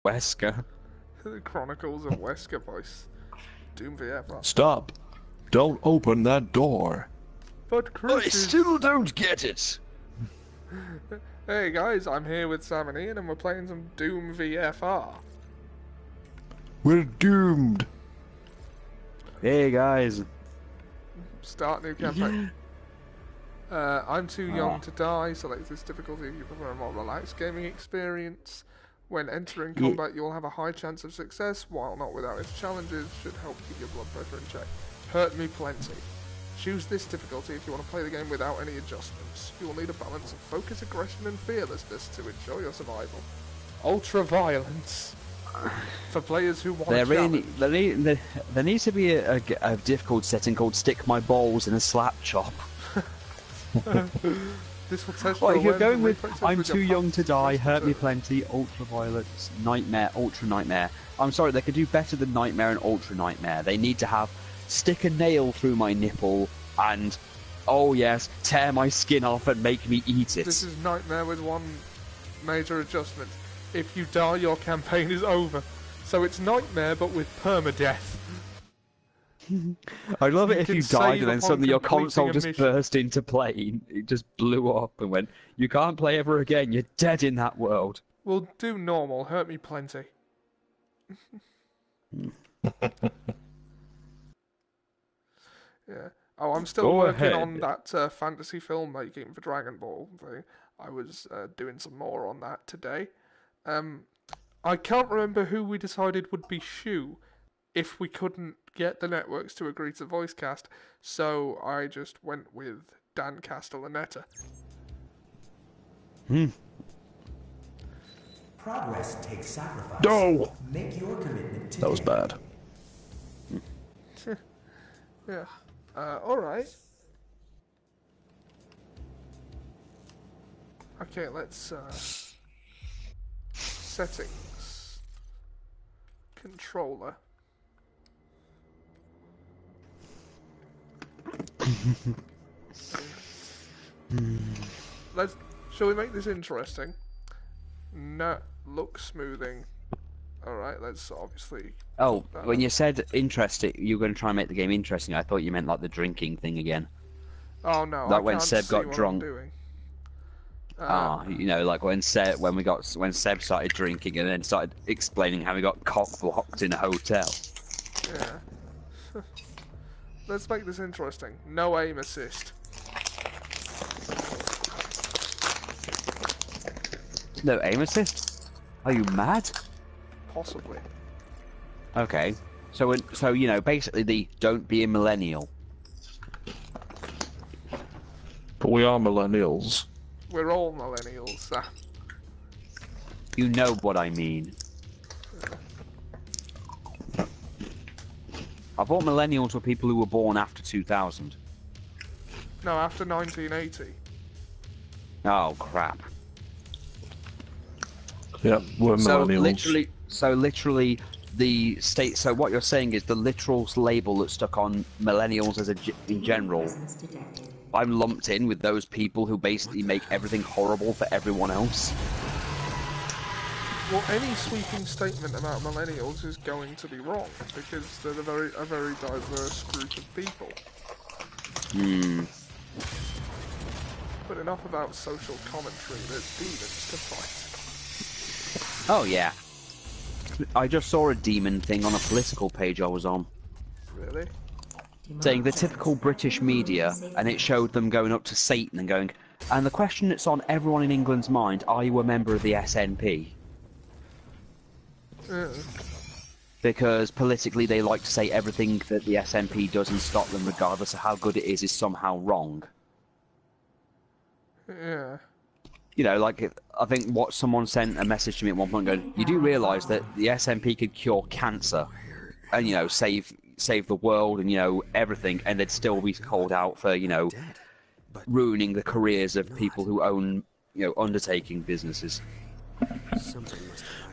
Wesker. The Chronicles of Wesker voice. Doom VFR. Stop! Don't open that door. But Chris I still don't get it. Hey guys, I'm here with Sam and Ian and we're playing some Doom VFR. We're doomed. Hey guys. Start new campaign. I'm too young to die. Select this difficulty if you prefer a more relaxed gaming experience. When entering combat, you will have a high chance of success, while not without its challenges. Should help keep your blood pressure in check. Hurt me plenty. Choose this difficulty if you want to play the game without any adjustments. You will need a balance of focus, aggression, and fearlessness to ensure your survival. Ultra violence for players who want. There needs to be a difficult setting called "Stick My Balls in a Slap Chop." This will test Well, your if you're awareness going and with reflexes "I'm with too your young to past die," and "Hurt me present. plenty," "Ultraviolet," "Nightmare," "Ultra Nightmare." I'm sorry, they could do better than "Nightmare" and "Ultra Nightmare." They need to have "Stick a nail through my nipple" and, oh yes, "Tear my skin off and make me eat it." This is Nightmare with one major adjustment. If you die, your campaign is over. So it's Nightmare, but with permadeath. I'd love it You if can you died save and then upon suddenly your completing console a just mission. burst into flame. It just blew up and went, "You can't play ever again, you're dead in that world." We'll do normal. Hurt me plenty. Yeah. Oh, I'm still Go working ahead. on that fantasy filmmaking for Dragon Ball thing. I was doing some more on that today. I can't remember who we decided would be Shu if we couldn't get the networks to agree to voice cast, so I just went with Dan Castellaneta. Progress takes sacrifice. No! Make your commitment today. That was bad. Yeah. Alright. Okay, let's, settings. Controller. Shall we make this interesting? No, look smoothing. Alright, let's obviously... Oh, that when up. you said interesting, you were going to try and make the game interesting. I thought you meant like the drinking thing again. Oh no, Like I when can't Seb see got what drunk. I'm doing. You know, like when Seb started drinking and then started explaining how he got cock blocked in a hotel. Yeah. Let's make this interesting. No aim assist. No aim assist? Are you mad? Possibly. Okay. So you know, basically the "don't be a millennial." But we are millennials. We're all millennials, Sam. You know what I mean. I thought millennials were people who were born after 2000. No, after 1980. Oh crap. Yep, we're millennials. So literally, the state. So what you're saying is the literal label that's stuck on millennials in general. I'm lumped in with those people who basically make everything horrible for everyone else. Well, any sweeping statement about millennials is going to be wrong because they're a very diverse group of people. But enough about social commentary. There's demons to fight. Oh yeah. I just saw a demon thing on a political page I was on, Really? saying the typical British media, and it showed them going up to Satan and going, and the question that's on everyone in England's mind: are you a member of the SNP? Because politically they like to say everything that the SNP does in Scotland, regardless of how good it is somehow wrong. Yeah. You know, like, I think what someone sent a message to me at one point going, you do realise that the SNP could cure cancer and, you know, save the world and, you know, everything, and they'd still be called out for, you know, ruining the careers of people who own, you know, undertaking businesses.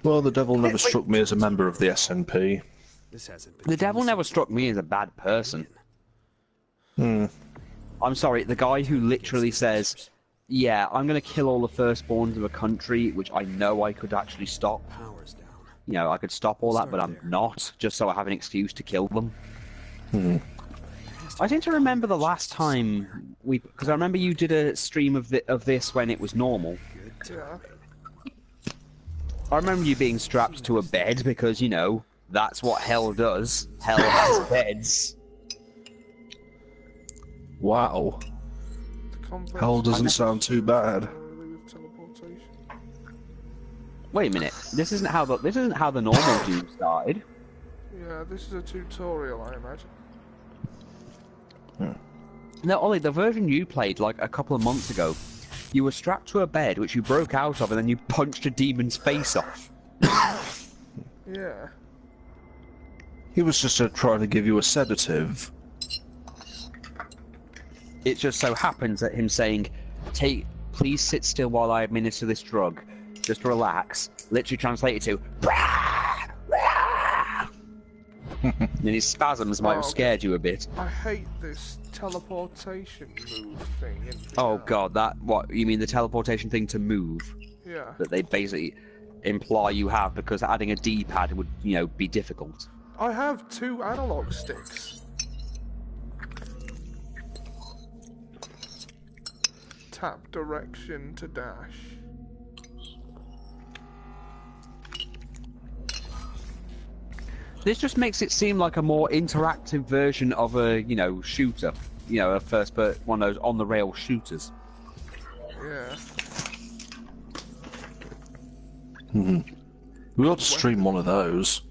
Well, the devil never struck me as a member of the SNP. The devil never struck me as a bad person. I'm sorry, the guy who literally says, yeah, I'm going to kill all the firstborns of a country, which I know I could actually stop. you know, I could stop all that, but I'm not, just so I have an excuse to kill them. I seem to remember the last time because I remember you did a stream of this when it was normal. Yeah. I remember you being strapped to a bed because, you know, that's what hell does. Hell has beds. Wow. Hell doesn't sound too bad. Wait a minute. This isn't how the normal Doom started. Yeah, this is a tutorial, I imagine. No, Ollie, the version you played like a couple of months ago, you were strapped to a bed which you broke out of, and then you punched a demon's face off. Yeah. He was just trying to give you a sedative. It just so happens that him saying, please sit still while I administer this drug, just relax, literally translated to, rah, rah. And his spasms might have scared you a bit. I hate this teleportation move thing. Oh god, what, you mean the teleportation thing to move? Yeah. That they basically imply you have, because adding a D-pad would, you know, be difficult. I have 2 analog sticks. Tap direction to dash. This just makes it seem like a more interactive version of a, you know, shooter. You know, one of those on-the-rail shooters. Yeah. We ought to stream one of those.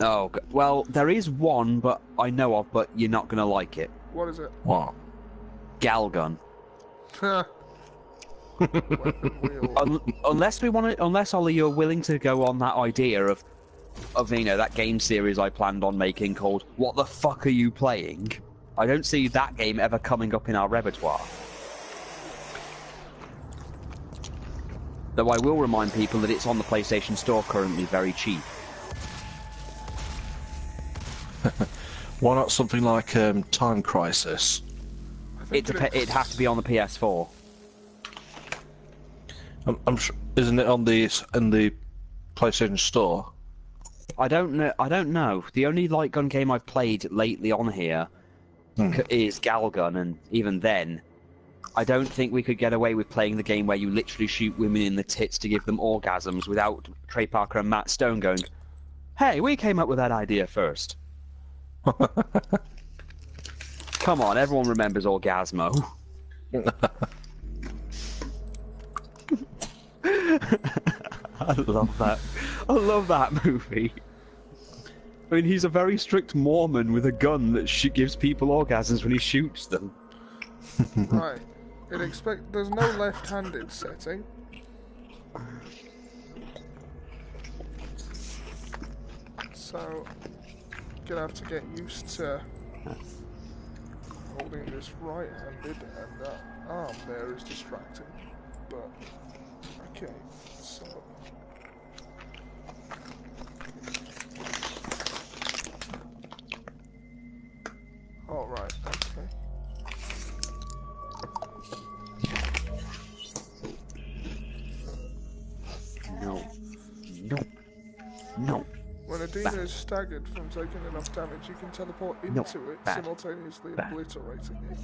Oh, well, there is one, but I know of, but you're not gonna like it. What is it? What? Galgun. Weapon wheel. Unless Ollie, you're willing to go on that idea of you know, that game series I planned on making called What the Fuck Are You Playing? I don't see that game ever coming up in our repertoire. Though I will remind people that it's on the PlayStation Store currently very cheap. Why not something like Time Crisis? It'd have to be on the PS4. I'm sure, isn't it on in the PlayStation Store? I don't know. The only light gun game I've played lately on here is Galgun, and even then, I don't think we could get away with playing the game where you literally shoot women in the tits to give them orgasms without Trey Parker and Matt Stone going, "Hey, we came up with that idea first." Come on, everyone remembers Orgasmo. I love that. I love that movie. I mean, he's a very strict Mormon with a gun that gives people orgasms when he shoots them. Right. There's no left-handed setting. So, gonna have to get used to holding this right-handed, and that arm there is distracting. But okay, so. All right. Okay. No. No. No. When a demon is staggered from taking enough damage, you can teleport into it, simultaneously obliterating it.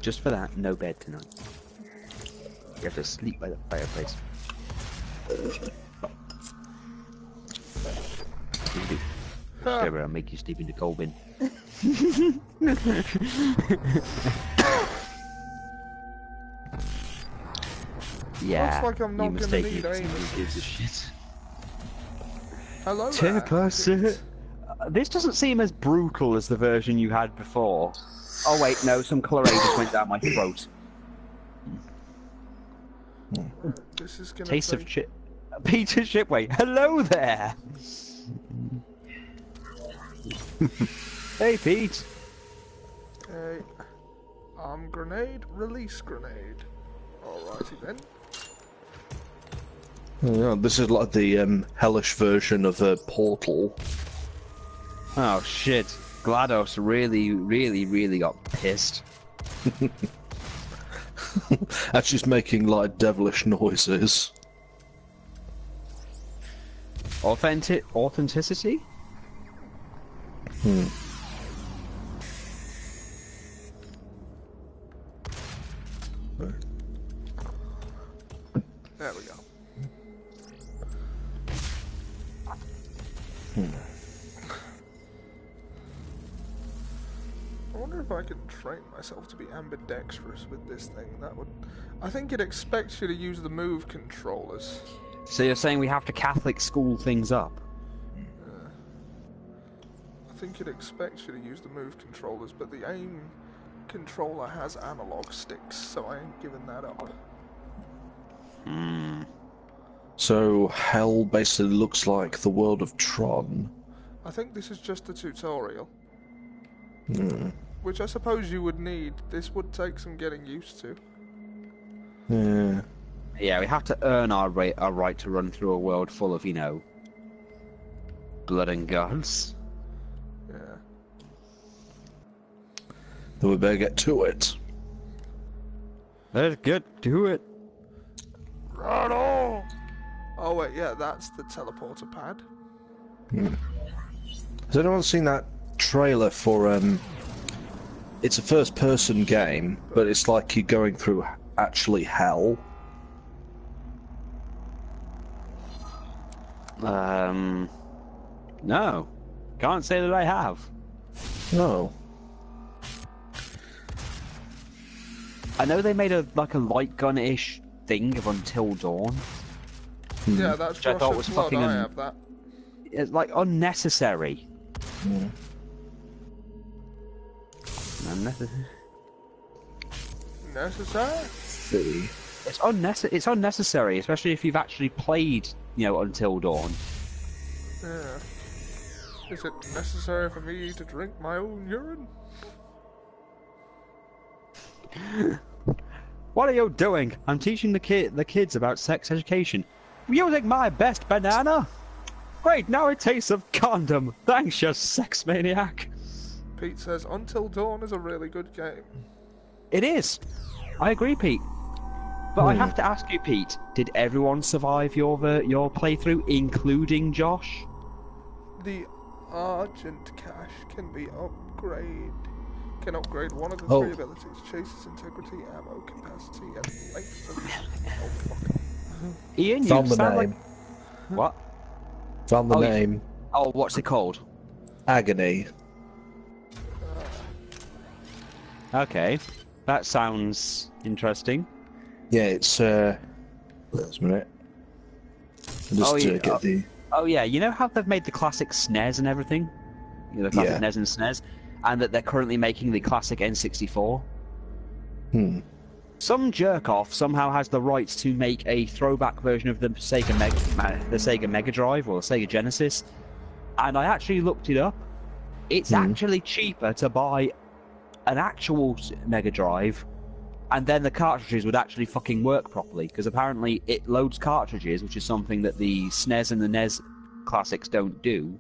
Just for that, no bed tonight. You have to sleep by the fireplace. Stay around, make you sleep in the coal bin. Yeah, looks like I'm not you gonna mistake need me for aim someone who gives a shit. Hello there. This doesn't seem as brutal as the version you had before. Oh wait, no, some colour just went down my throat. This is gonna Taste of chip. Peter Shipway, hello there! Hey Pete! Hey, arm grenade, release grenade. Alrighty then. Yeah, this is like the hellish version of Portal. Oh shit, GLaDOS really got pissed. Actually, it's making like devilish noises. Authenticity? There we go. I wonder if I could train myself to be ambidextrous with this thing. That would. I think it expects you to use the move controllers. So you're saying we have to Catholic school things up? I think it expects you to use the move controllers, but the aim controller has analog sticks, so I ain't giving that up. So hell basically looks like the world of Tron. I think this is just a tutorial. Which I suppose you would need. This would take some getting used to. Yeah. Yeah, we have to earn our right to run through a world full of, blood and guts. Yeah. Then we better get to it. Let's get to it. Right on! Oh wait, yeah, that's the teleporter pad. Has anyone seen that trailer for it's a first person game, but it's like you're going through actually hell? No. Can't say that I have. No. I know they made a light gun-ish thing of Until Dawn. Yeah, that's Which I Rush thought of was Blood. fucking I have that. It's unnecessary. Unnecessary. Necessary? See. It's unnecessary, especially if you've actually played, Until Dawn. Yeah. Is it necessary for me to drink my own urine? What are you doing? I'm teaching the kids about sex education. Using my best banana? Great, now it tastes of condom. Thanks, you sex maniac. Pete says Until Dawn is a really good game. It is. I agree, Pete. But I have to ask you, Pete, did everyone survive your playthrough, including Josh? The Argent Cache can upgrade one of the Oh. three abilities: Chase's integrity, ammo capacity, and length of... Oh, fuck. Ian, you Found the sound name. like... What? Found the Oh, name. Oh, what's it called? Agony. Okay. That sounds interesting. Yeah, it's just a minute. I'll just get the... Oh yeah, you know how they've made the classic SNES and everything? The classic Yeah. NES and SNES? And that they're currently making the classic N64? Some jerk-off somehow has the rights to make a throwback version of the Sega Mega Drive or the Sega Genesis. And I actually looked it up. It's actually cheaper to buy an actual Mega Drive, and then the cartridges would actually fucking work properly, because apparently it loads cartridges, which is something that the SNES and the NES classics don't do,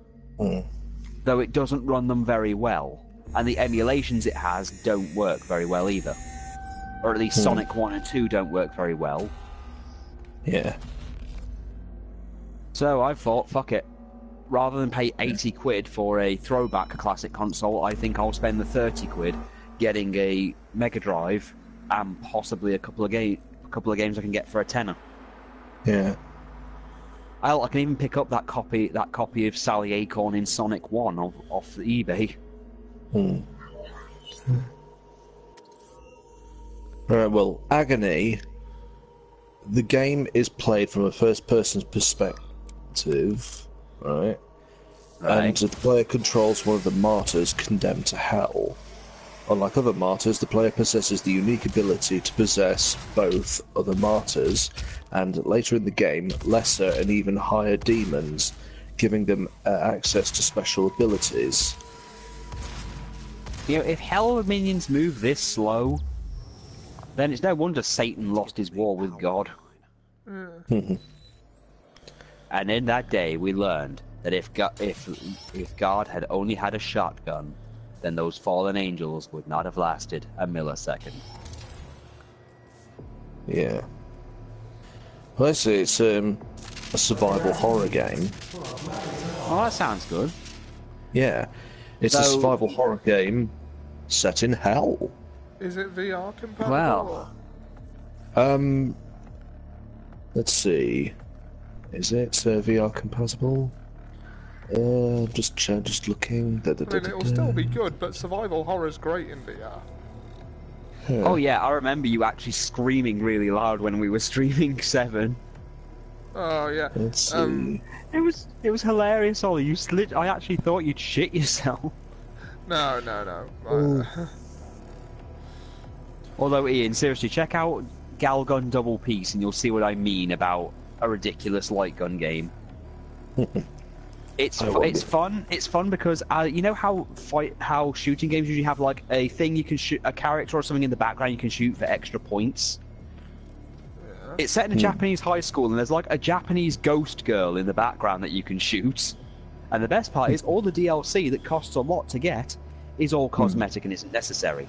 though it doesn't run them very well. And the emulations it has don't work very well either. Or at least Sonic 1 and 2 don't work very well. Yeah. So I thought, fuck it. Rather than pay 80 quid for a throwback classic console, I think I'll spend the 30 quid getting a Mega Drive and possibly a couple of games I can get for a tenner. Yeah. I can even pick up that copy of Sally Acorn in Sonic 1 off eBay. Alright, well, Agony, the game is played from a first-person perspective, right? And the player controls one of the martyrs condemned to hell. Unlike other martyrs, the player possesses the unique ability to possess both other martyrs, and later in the game, lesser and even higher demons, giving them access to special abilities. If hell minions move this slow, then it's no wonder Satan lost his war with God. And in that day, we learned that if God had only had a shotgun, then those fallen angels would not have lasted a millisecond. Yeah. Well, I see. It's a survival horror game. Oh, that sounds good. Yeah, it's a So- survival horror game set in hell. Is it VR compatible? Well. Let's see. Is it VR compatible? Just looking. I mean, it'll still be good, but survival horror's great in VR. Oh yeah, I remember you actually screaming really loud when we were streaming 7. Oh yeah. Let's see. It was hilarious, Ollie. I actually thought you'd shit yourself. No. Although, Ian, seriously, check out Galgun Double Peace and you'll see what I mean about a ridiculous light gun game. It's fun. It's fun because you know how shooting games usually have like a thing you can shoot, a character or something in the background you can shoot for extra points. Yeah. It's set in a Japanese high school and there's like a Japanese ghost girl in the background that you can shoot. And the best part is all the DLC that costs a lot to get is all cosmetic and isn't necessary.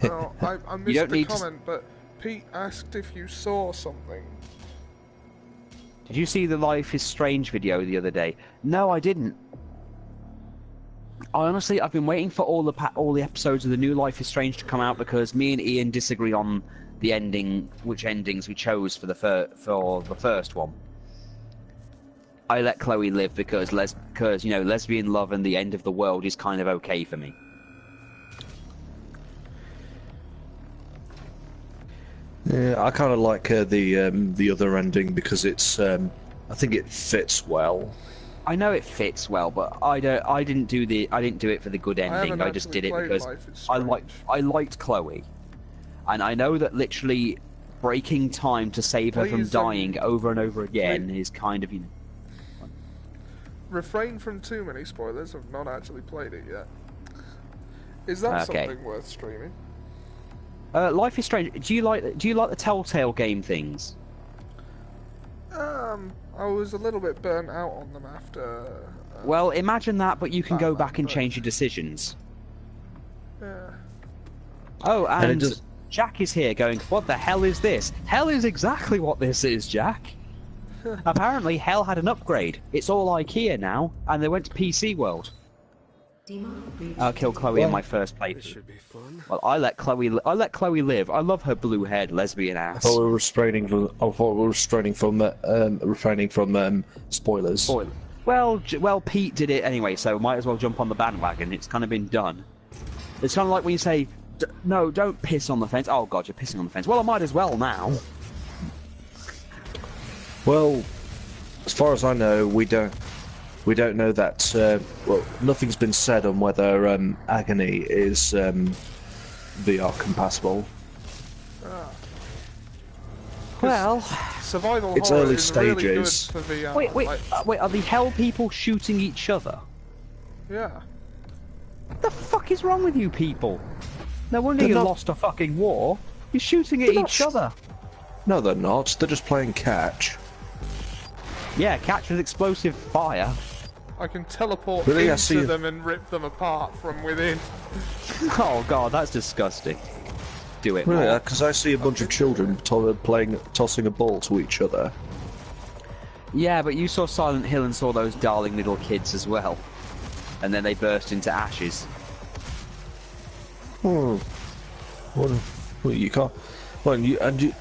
Well, I missed don't the need to- comment, but Pete asked if you saw something. Did you see the Life is Strange video the other day? No, I didn't. Honestly, I've been waiting for all the episodes of the new Life is Strange to come out because me and Ian disagree on the which endings we chose for the first one. I let Chloe live because lesbian love and the end of the world is kind of okay for me. Yeah, I kind of like the other ending because it's I think it fits well. I know it fits well, but I didn't do it for the good ending. haven't I just actually did it played because Life is I liked Chloe, and I know that literally breaking time to save her from Please, dying over and over again is kind of Refrain from too many spoilers. I've not actually played it yet. Is that Okay. something worth streaming? Life is Strange. Do you like the Telltale game things? I was a little bit burnt out on them after. Well, imagine that, but you can go Batman, back and but- change your decisions. Yeah. Oh, And it and does- Jack is here going, what the hell is this? Hell is exactly what this is, Jack. Apparently, Hell had an upgrade. It's all IKEA now, and they went to PC World. I'll kill Chloe in my first playthrough. Should be fun. Well, I let Chloe live. I love her blue-haired lesbian I ass. thought we were refraining from spoilers. Spoiler. Well, Pete did it anyway, so might as well jump on the bandwagon. It's kind of been done. It's kind of like when you say, "No, don't piss on the fence." Oh God, you're pissing on the fence. Well, I might as well now. Well, as far as I know, we don't know that. Well, nothing's been said on whether Agony is VR compatible. Well, Survival It's horror early is really good stages. for VR. wait. Are the Hell people shooting each other? Yeah. What the fuck is wrong with you people? No wonder They're you not- lost a fucking war. You're shooting at They're not each other. No, they're not. They're just playing catch. Yeah, catch with explosive fire. I can teleport Really, I see into you. them and rip them apart from within. Oh God, that's disgusting. Do it. Really, more. because I see a bunch of children tossing a ball to each other. Yeah, but you saw Silent Hill and saw those darling little kids as well. And then they burst into ashes. Well, you can't. Well, you.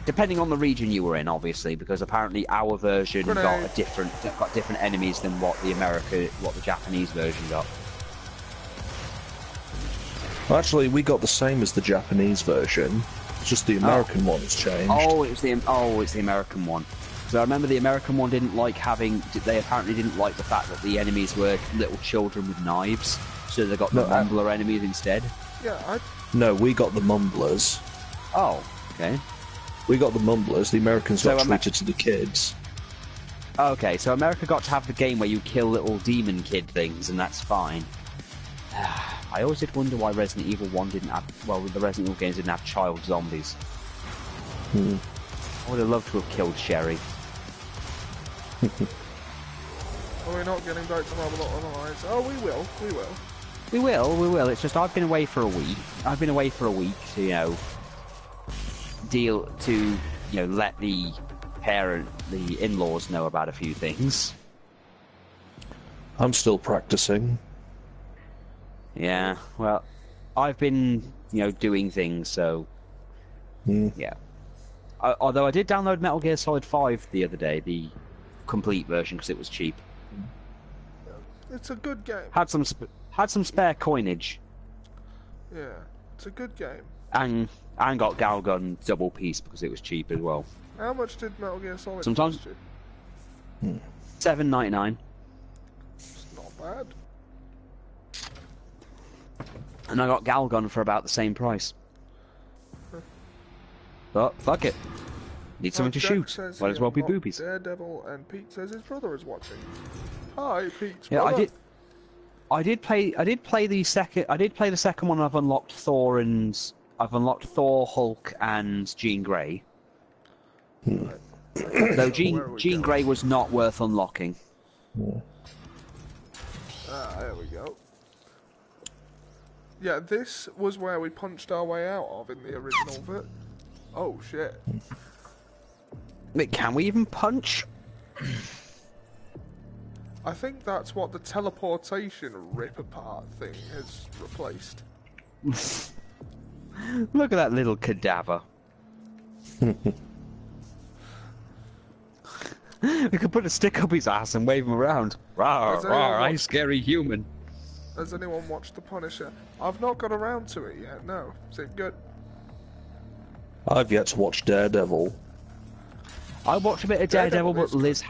Depending on the region you were in, obviously, because apparently our version got Grenade. different enemies than what the Japanese version got. Well, actually, we got the same as the Japanese version. It's just the American one's changed. It's the American one. So I remember the American one didn't like having. They apparently didn't like the fact that the enemies were little children with knives, so they got the No, Mumbler enemies instead. Yeah, No, we got the Mumblers. Oh, okay. We got the Mumblers. The Americans So got Ama- treated to the kids. Okay, so America got to have the game where you kill little demon kid things, and that's fine. I always did wonder why Resident Evil 1 didn't have. Well, the Resident Evil games didn't have child zombies. I would have loved to have killed Sherry. are we not getting back to Marble Online? Oh, we will. We will. It's just I've been away for a week. To, let the the in-laws know about a few things. I'm still practicing. Yeah, well, I've been, doing things, so yeah. Although I did download Metal Gear Solid 5 the other day, the complete version, because it was cheap. It's a good game. Had some spare coinage, Yeah, it's a good game. and got Galgun double piece because it was cheap as well. How much did Metal Gear Solid Sometimes- cost you? $7.99, It's not bad. and I got Galgun for about the same price. But fuck it, need something to Jack shoot. says Might he as well be unlocked boobies. Daredevil, and Pete says his brother is watching. Hi, Pete's Yeah, brother. I did play the second one. I've unlocked Thor, Hulk, and Jean Grey. Though Jean Grey was not worth unlocking. There we go. Yeah, this was where we punched our way out of in the original bit. Oh shit. Wait, can we even punch? I think that's what the teleportation rip apart thing has replaced. Look at that little cadaver. We could put a stick up his ass and wave him around. Rawr, Has anyone rawr, I watched- scary human. Has anyone watched The Punisher? I've not got around to it yet, no. Is it good? I've yet to watch Daredevil. I watched a bit of Daredevil, Daredevil but is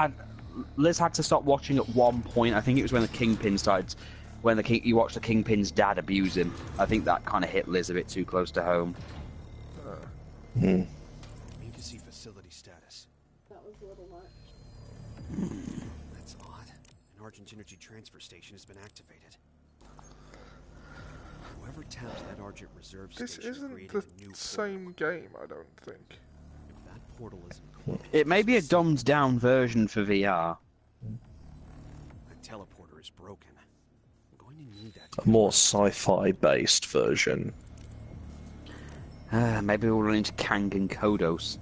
Liz had to stop watching at one point. I think it was when the Kingpin started. When you watched the Kingpin's dad abuse him. I think that kind of hit Liz a bit too close to home. You can see facility status. That was a little much. That's odd. An Argent Energy transfer station has been activated. Whoever taps that Argent reserve This station isn't created the a new same game, I don't think. portal. If that portal isn't closed, It may be a dumbed down version for VR. that teleporter is broken. I'm going to need that. A more sci-fi based version. Maybe we'll run into Kang and Kodos.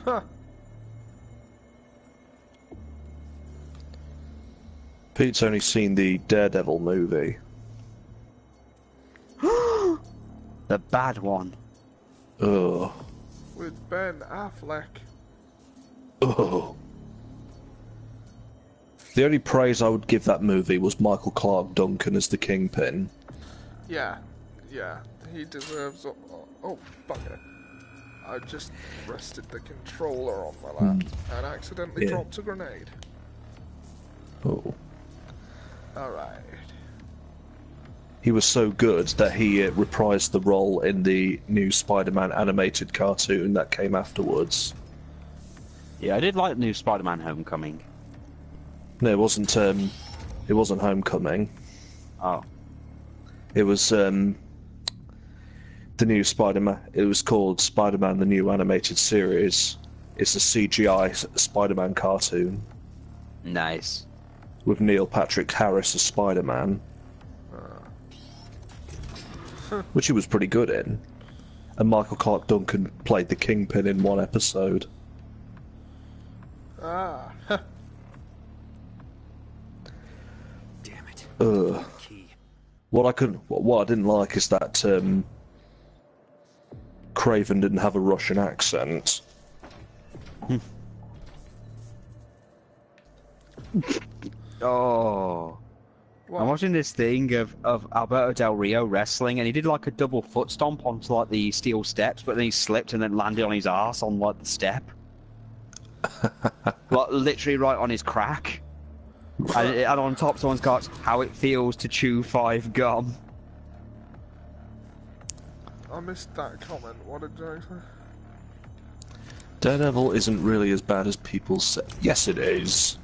Huh. Pete's only seen the Daredevil movie. The bad one. Ugh. With Ben Affleck. Ugh. The only praise I would give that movie was Michael Clark Duncan as the Kingpin. Yeah, he deserves. Oh, bugger. I just rested the controller on my lap and accidentally Yeah. dropped a grenade. Oh. Alright. He was so good that he reprised the role in the new Spider-Man animated cartoon that came afterwards. Yeah, I did like the new Spider-Man Homecoming. No, it wasn't Homecoming. Oh. It was the new Spider-Man. It was called Spider-Man: The New Animated Series. It's a CGI Spider-Man cartoon Nice. with Neil Patrick Harris as Spider-Man, which he was pretty good in. And Michael Clark Duncan played the Kingpin in one episode. Ah. Damn it. Ugh. Key. What I didn't like is that Craven didn't have a Russian accent. Oh. What? I'm watching this thing of Alberto Del Rio wrestling, and he did like a double foot stomp onto like the steel steps, but then he slipped and then landed on his ass on like the step, like literally right on his crack. And on top, someone's got how it feels to chew 5 gum. I missed that comment. What did I say? Daredevil isn't really as bad as people say. Yes, it is.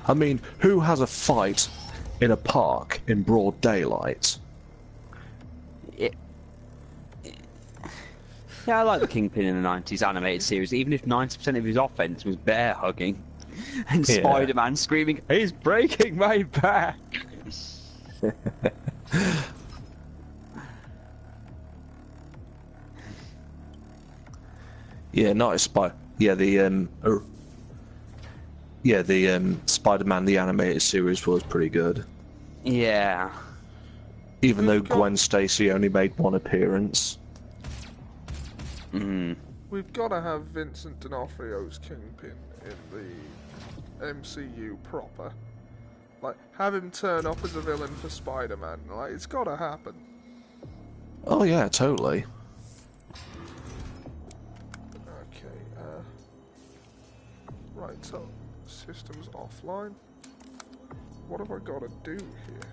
I mean, who has a fight in a park in broad daylight? Yeah, I like the Kingpin in the 90s animated series, even if 90% of his offense was bear hugging and Yeah. Spider-Man screaming, "He's breaking my back!" Yeah, not a spy. Yeah, the Spider-Man the animated series was pretty good. Yeah. Even though We've got- Gwen Stacy only made one appearance. We've got to have Vincent D'Onofrio's Kingpin in the MCU proper. Like, have him turn up as a villain for Spider-Man. Like, it's got to happen. Oh yeah, totally. Okay, right, so system's offline. What have I got to do here?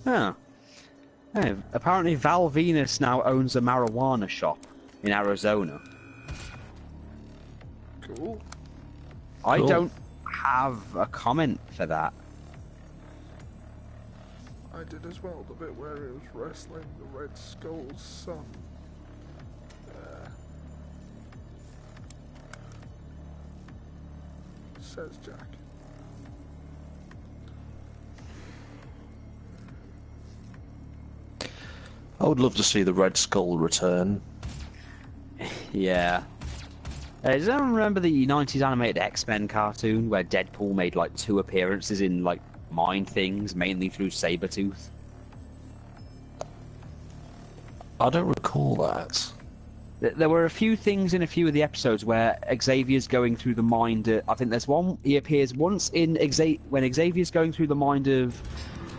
Huh. Hey, apparently Val Venus now owns a marijuana shop in Arizona. Cool. I Cool. don't have a comment for that. I did as well, the bit where he was wrestling the Red Skull's son. Says Jack. I would love to see the Red Skull return. Yeah. Does anyone remember the 90s animated X-Men cartoon where Deadpool made like 2 appearances in like Mind Things, mainly through Sabretooth? I don't recall that. There were a few things in a few of the episodes where Xavier's going through the mind. I think there's one. He appears once in when Xavier's going through the mind of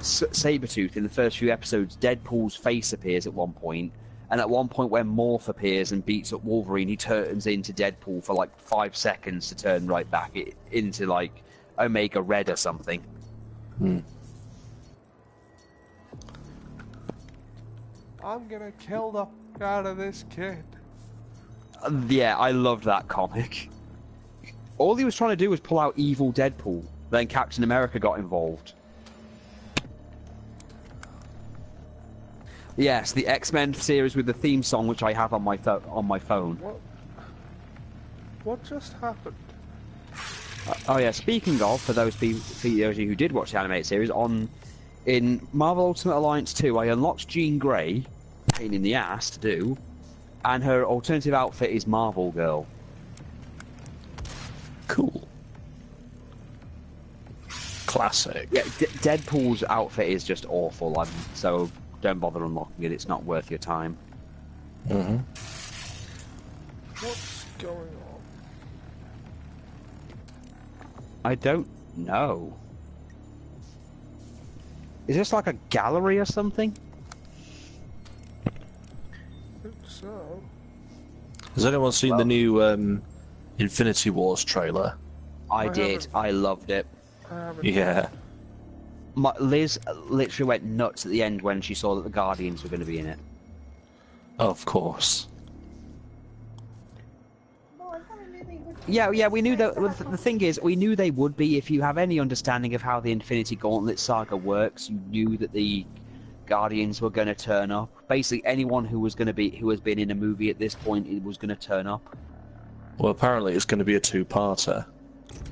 Sabretooth in the first few episodes. Deadpool's face appears at one point, and at one point when Morph appears and beats up Wolverine, he turns into Deadpool for like 5 seconds to turn right back into like Omega Red or something. I'm gonna kill the f*** out of this kid. Yeah, I loved that comic. All he was trying to do was pull out evil Deadpool. Then Captain America got involved. Yes, the X-Men series with the theme song, which I have on my phone. What just happened? Oh yeah, speaking of, for those of you who did watch the animated series, in Marvel Ultimate Alliance 2, I unlocked Jean Grey, pain in the ass to do, and her alternative outfit is Marvel Girl. Cool. Classic. Yeah, Deadpool's outfit is just awful, so don't bother unlocking it, it's not worth your time. Mm-hmm. What's going on? I don't know. Is this like a gallery or something? I think so. Has anyone seen the new Infinity Wars trailer? I I did. haven't. I loved it. I haven't. Yeah. Liz literally went nuts at the end when she saw that the Guardians were going to be in it. Of course. Yeah, we knew that. The thing is, we knew they would be. If you have any understanding of how the Infinity Gauntlet saga works, you knew that the Guardians were going to turn up. Basically, anyone who has been in a movie at this point, it was going to turn up. Well, apparently it's going to be a two-parter.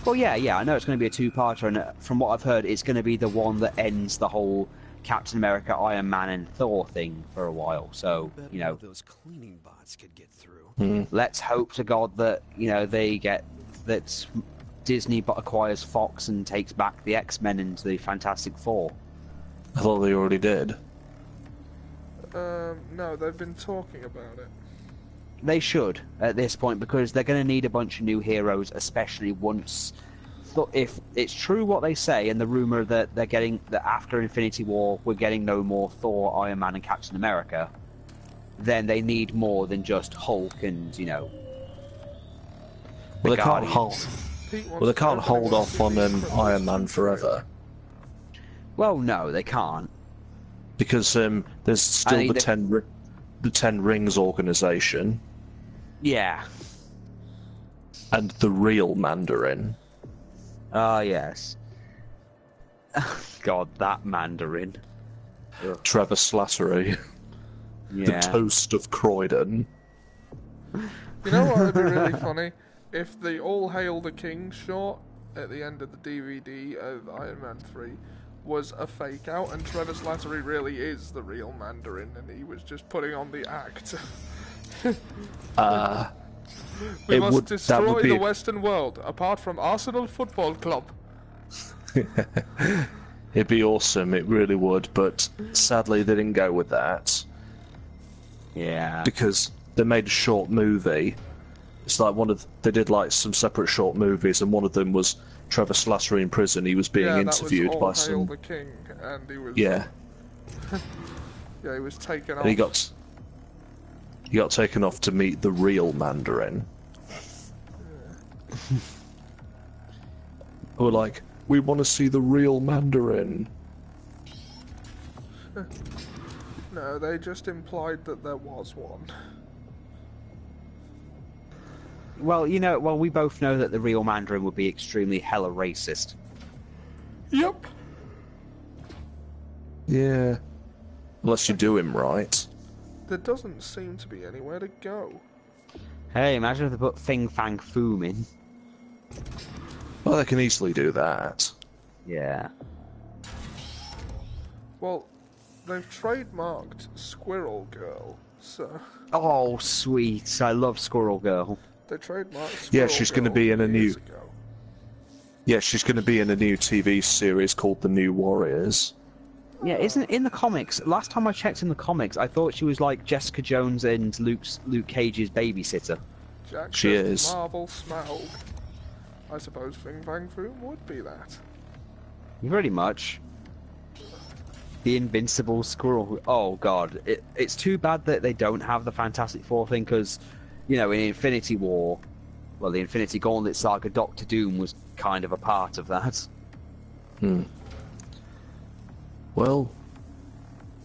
Well, yeah, I know it's going to be a two-parter, and from what I've heard, it's going to be the one that ends the whole Captain America, Iron Man, and Thor thing for a while. So, Bet you one know, of those cleaning bots could get through. let's hope to God that that Disney acquires Fox and takes back the X-Men into the Fantastic Four. I thought they already did. No, they've been talking about it. They should at this point, because they're going to need a bunch of new heroes, especially once. If it's true what they say, and the rumor that they're getting that after Infinity War we're getting no more Thor, Iron Man, and Captain America, then they need more than just Hulk and Well, the they can't Guardians. hold. Pete wants Well, they can't everybody hold wants off to on be Iron Man forever Well, no, they can't. because there's still mean, the Ten Rings organization Yeah. and the real Mandarin. Ah, yes. God, that Mandarin. Trevor Slattery, the Yeah. toast of Croydon. You know what would be really funny? If the All Hail the King short at the end of the DVD of Iron Man 3 was a fake out, and Trevor Slattery really is the real Mandarin, and he was just putting on the act. We must destroy the Western world, apart from Arsenal Football Club. It'd be awesome, it really would, but sadly they didn't go with that. Yeah. Because they made a short movie. It's like they did like some separate short movies, and one of them was Trevor Slattery in prison. He was being interviewed that by was some. the King, and he was. Yeah. Yeah, he was taken off. And he got taken off to meet the real Mandarin. Who were like, we want to see the real Mandarin. No, they just implied that there was one. Well, we both know that the real Mandarin would be extremely hella racist. Yep. Yeah. Unless you do him right. There doesn't seem to be anywhere to go. Hey, imagine if they put Fing Fang Foom in. Well, they can easily do that. Yeah. Well, they've trademarked Squirrel Girl, so... Oh, sweet. I love Squirrel Girl. They trademarked Squirrel Yeah, she's going to be in a new... years ago. Yeah, she's going to be in a new TV series called The New Warriors. Yeah, isn't in the comics? Last time I checked in the comics, I thought she was like Jessica Jones and Luke Cage's babysitter. Jack She says is. Marvel Smaug. I suppose Fing Fang Foom would be that. Pretty much. The Invincible Squirrel. Oh god, it's too bad that they don't have the Fantastic Four thing, because, in Infinity War, well, the Infinity Gauntlet saga, Doctor Doom was kind of a part of that. Well,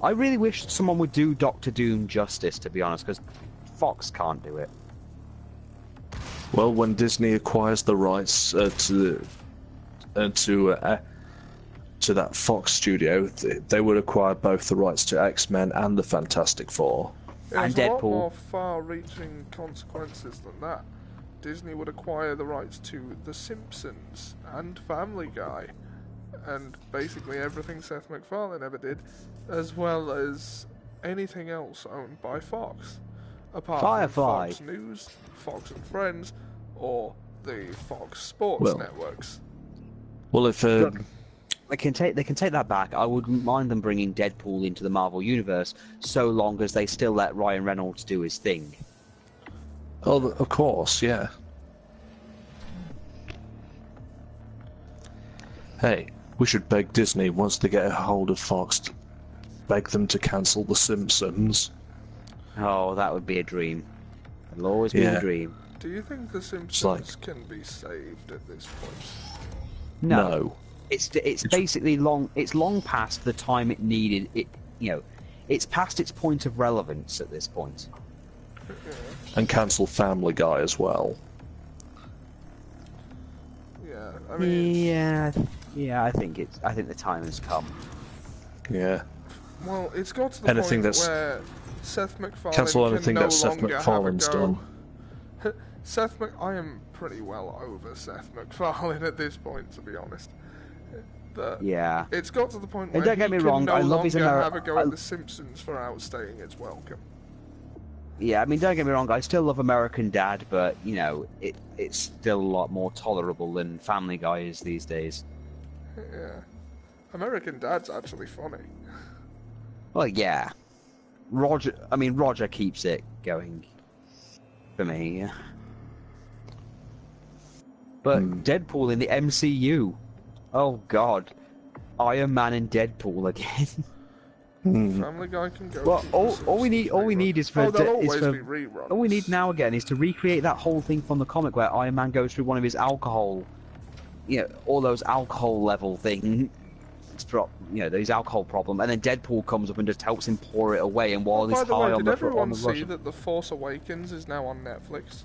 I really wish someone would do Doctor Doom justice, to be honest, because Fox can't do it. well, when Disney acquires the rights to that Fox studio, they would acquire both the rights to X-Men and the Fantastic Four. It And has a lot Deadpool. more far-reaching consequences than that. Disney would acquire the rights to The Simpsons and Family Guy, and basically everything Seth MacFarlane ever did, as well as anything else owned by Fox, apart Firefly. from Fox News, Fox and Friends, or the Fox Sports networks. Well, if They can take that back. I wouldn't mind them bringing Deadpool into the Marvel Universe, so long as they still let Ryan Reynolds do his thing. oh, of course, yeah. Hey, we should beg Disney once they get a hold of Fox, to beg them to cancel The Simpsons. Oh, that would be a dream. It'll always be a dream. Do you think The Simpsons can be saved at this point? No. It's basically long. It's long past the time it needed. It's past its point of relevance at this point. And cancel Family Guy as well. Yeah, I mean... Yeah. I think the time has come. Yeah. Well, it's got to the Anything point that's- where Seth MacFarlane Cancel can anything no that Seth longer MacFarlane's have a go. done. I am pretty well over Seth MacFarlane at this point, to be honest. But Yeah. it's got to the point And where don't get he me can wrong, no I love his longer Ameri- have a go at The Simpsons for outstaying its welcome. Yeah, I mean, don't get me wrong. I still love American Dad, but it's still a lot more tolerable than Family Guy is these days. Yeah. American Dad's actually funny. Well, yeah. Roger keeps it going for me. Yeah. But Deadpool in the MCU. Oh God, Iron Man and Deadpool again. Family Guy can go. Well, keep The all we need is for there'll is always for be reruns. all we need now again is to recreate that whole thing from the comic where Iron Man goes through one of his alcohol, all those alcohol level things. His alcohol problem, and then Deadpool comes up and just helps him pour it away. And while By he's the high way, on did the everyone see Russian. that The Force Awakens is now on Netflix?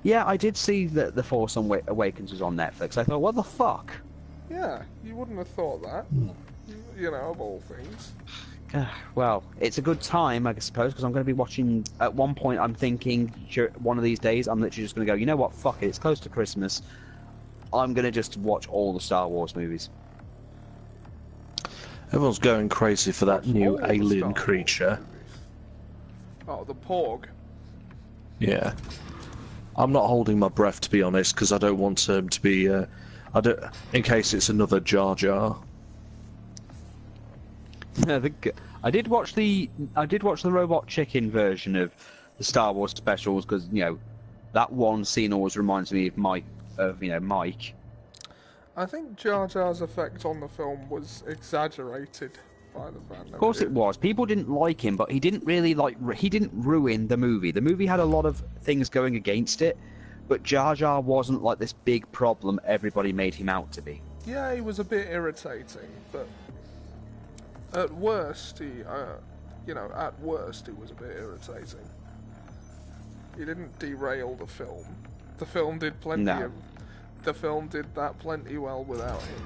Yeah, I did see that The Force Awakens was on Netflix. I thought, what the fuck? Yeah, you wouldn't have thought that. Of all things. Well, it's a good time, I suppose, because I'm going to be watching. At one point, I'm thinking one of these days, I'm literally just going to go. You know what? Fuck it. It's close to Christmas. I'm gonna just watch all the Star Wars movies. Everyone's going crazy for that Watch new all the Star alien Wars creature. movies. Oh, the Porg. Yeah. I'm not holding my breath, to be honest, because I don't want him to be. I don't, in case it's another Jar Jar. I did watch the Robot Chicken version of the Star Wars specials because that one scene always reminds me of Mike. I think Jar Jar's effect on the film was exaggerated by the fandom. Of course it was. People didn't like him, but he didn't really he didn't ruin the movie. The movie had a lot of things going against it, but Jar Jar wasn't like this big problem everybody made him out to be. Yeah, he was a bit irritating, but at worst, he was a bit irritating. He didn't derail the film. The film did plenty No. of. The film did that plenty well without him.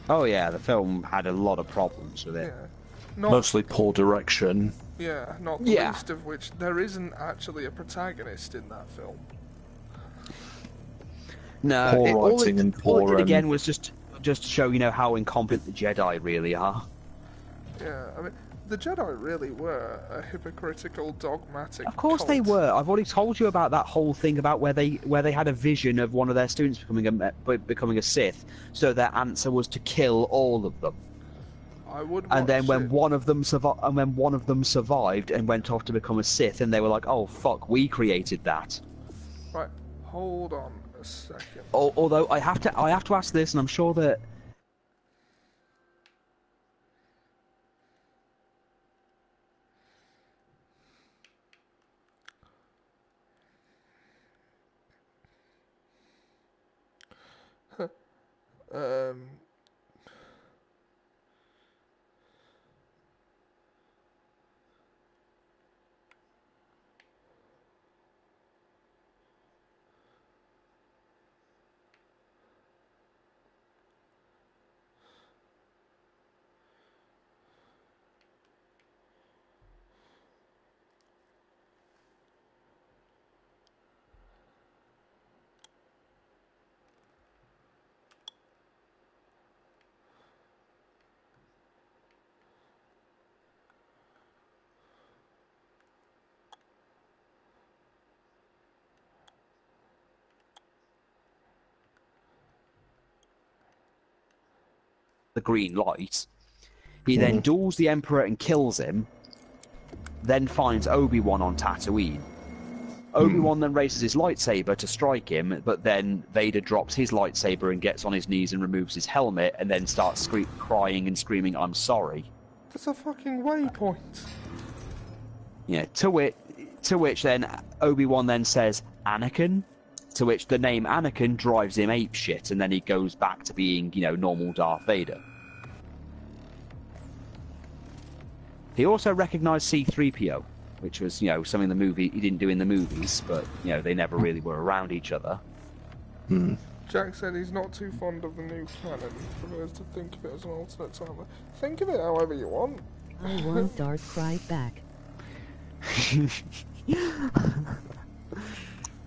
Oh yeah, the film had a lot of problems with it. Yeah. Not, Mostly poor direction. yeah, not the Yeah. least of which there isn't actually a protagonist in that film. No, Poor all writing and all it poor, did again was just to show how incompetent the Jedi really are. Yeah, I mean, the Jedi really were a hypocritical, dogmatic. Of course they cult. were. I've already told you about that whole thing about where they had a vision of one of their students becoming a Sith, so their answer was to kill all of them. I would. And then watch when it. one of them survived and went off to become a Sith, and they were like, "Oh fuck, we created that." Right, hold on a second. Although I have to ask this, and I'm sure that. Um, The green light. He then duels the Emperor and kills him. Then finds Obi-Wan on Tatooine. Obi-Wan then raises his lightsaber to strike him, but then Vader drops his lightsaber and gets on his knees and removes his helmet, and then starts crying and screaming, "I'm sorry." that's a fucking waypoint. Yeah. To which then Obi-Wan then says, "Anakin." To which the name Anakin drives him apeshit, and then he goes back to being, normal Darth Vader. He also recognised C-3PO, which was, something the movie he didn't do in the movies, but they never really were around each other. Jack said he's not too fond of the new canon. He prefers to think of it as an alternate timeline. Think of it however you want. I want Darth cried back.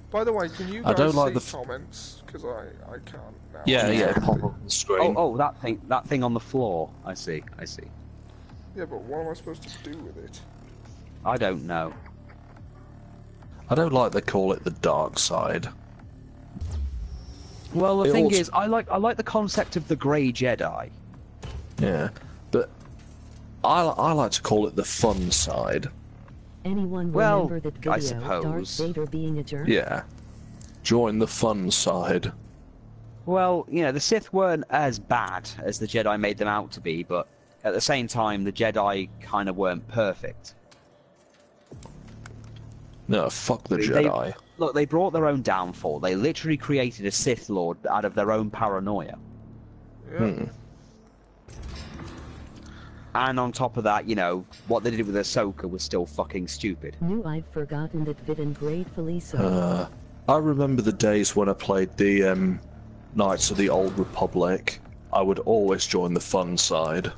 By the way, can you I guys don't like see the comments? Because I can't now. Yeah, pop up on the screen. Oh, that thing on the floor. I see. Yeah, but what am I supposed to do with it? I don't know. I don't like they call it the dark side. Well, the It thing also- is, I like the concept of the Grey Jedi. Yeah, but I like to call it the fun side. Anyone Well, remember that video I of Darth suppose. Vader being a jerk? Yeah, join the fun side. Well, the Sith weren't as bad as the Jedi made them out to be, but at the same time, the Jedi kind of weren't perfect. No, fuck the They- Jedi. Look, they brought their own downfall. They literally created a Sith Lord out of their own paranoia. Yeah. And on top of that, what they did with Ahsoka was still fucking stupid. Knew I'd forgotten that Vidin gratefully so. I remember the days when I played the Knights of the Old Republic. I would always join the fun side.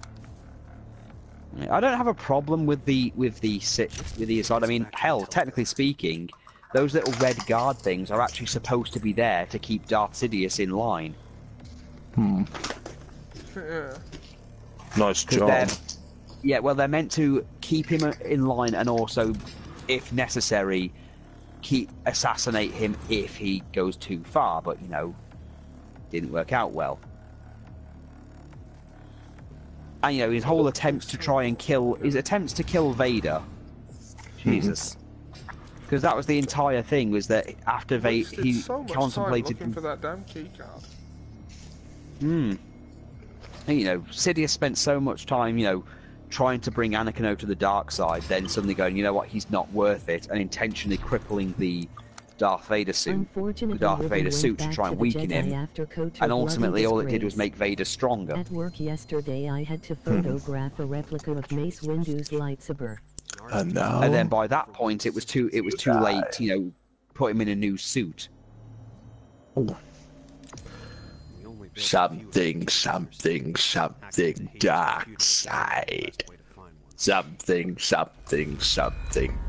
I don't have a problem with the aside. I mean, hell, technically speaking, those little red guard things are actually supposed to be there to keep Darth Sidious in line. Yeah. Nice 'Cause job. Yeah, well, they're meant to keep him in line and also, if necessary, assassinate him if he goes too far. But, you know, didn't work out well. And, you know, his whole attempts to try and kill... His attempts to kill Vader. Jesus. Because that was the entire thing, was that after Vader... Wasted He so much contemplated... time looking for that damn key card. And, you know, Sidious spent so much time, you know, trying to bring Anakin over to the dark side, then suddenly going, you know what, he's not worth it, and intentionally crippling the Darth Vader suit, to try and weaken him. And ultimately, all it did was make Vader stronger. At work yesterday, I had to photograph a replica of Mace Windu's lightsaber. And now... And then by that point, it was too late to, you know, put him in a new suit. Something, dark side. Something,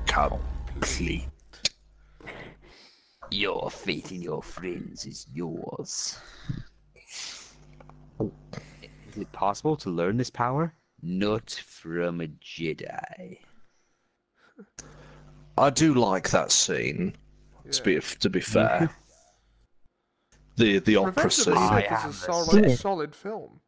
complete. Your faith in your friends is yours. Is it possible to learn this power? Not from a Jedi. I do like that scene. To be fair, the opera Revenge of scene. the Sith is a solid film.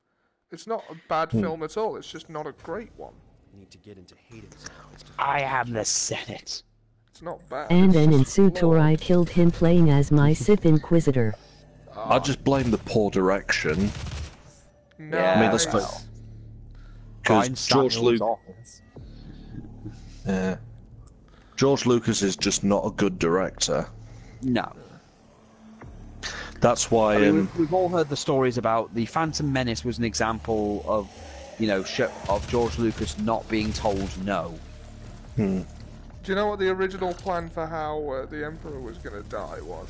It's not a bad film at all. It's just not a great one. Need to get into Hayden's eyes to I am the Senate. It's not bad. And it's then in just flawed. Sutor I killed him playing as my Sith Inquisitor. I just blame the poor direction. No, Yeah, I mean, let's it's- go. Because George Lucas is just not a good director. No. That's why. I mean, we've all heard the stories about the Phantom Menace was an example of, you know, of George Lucas not being told no. Do you know what the original plan for how the Emperor was going to die was?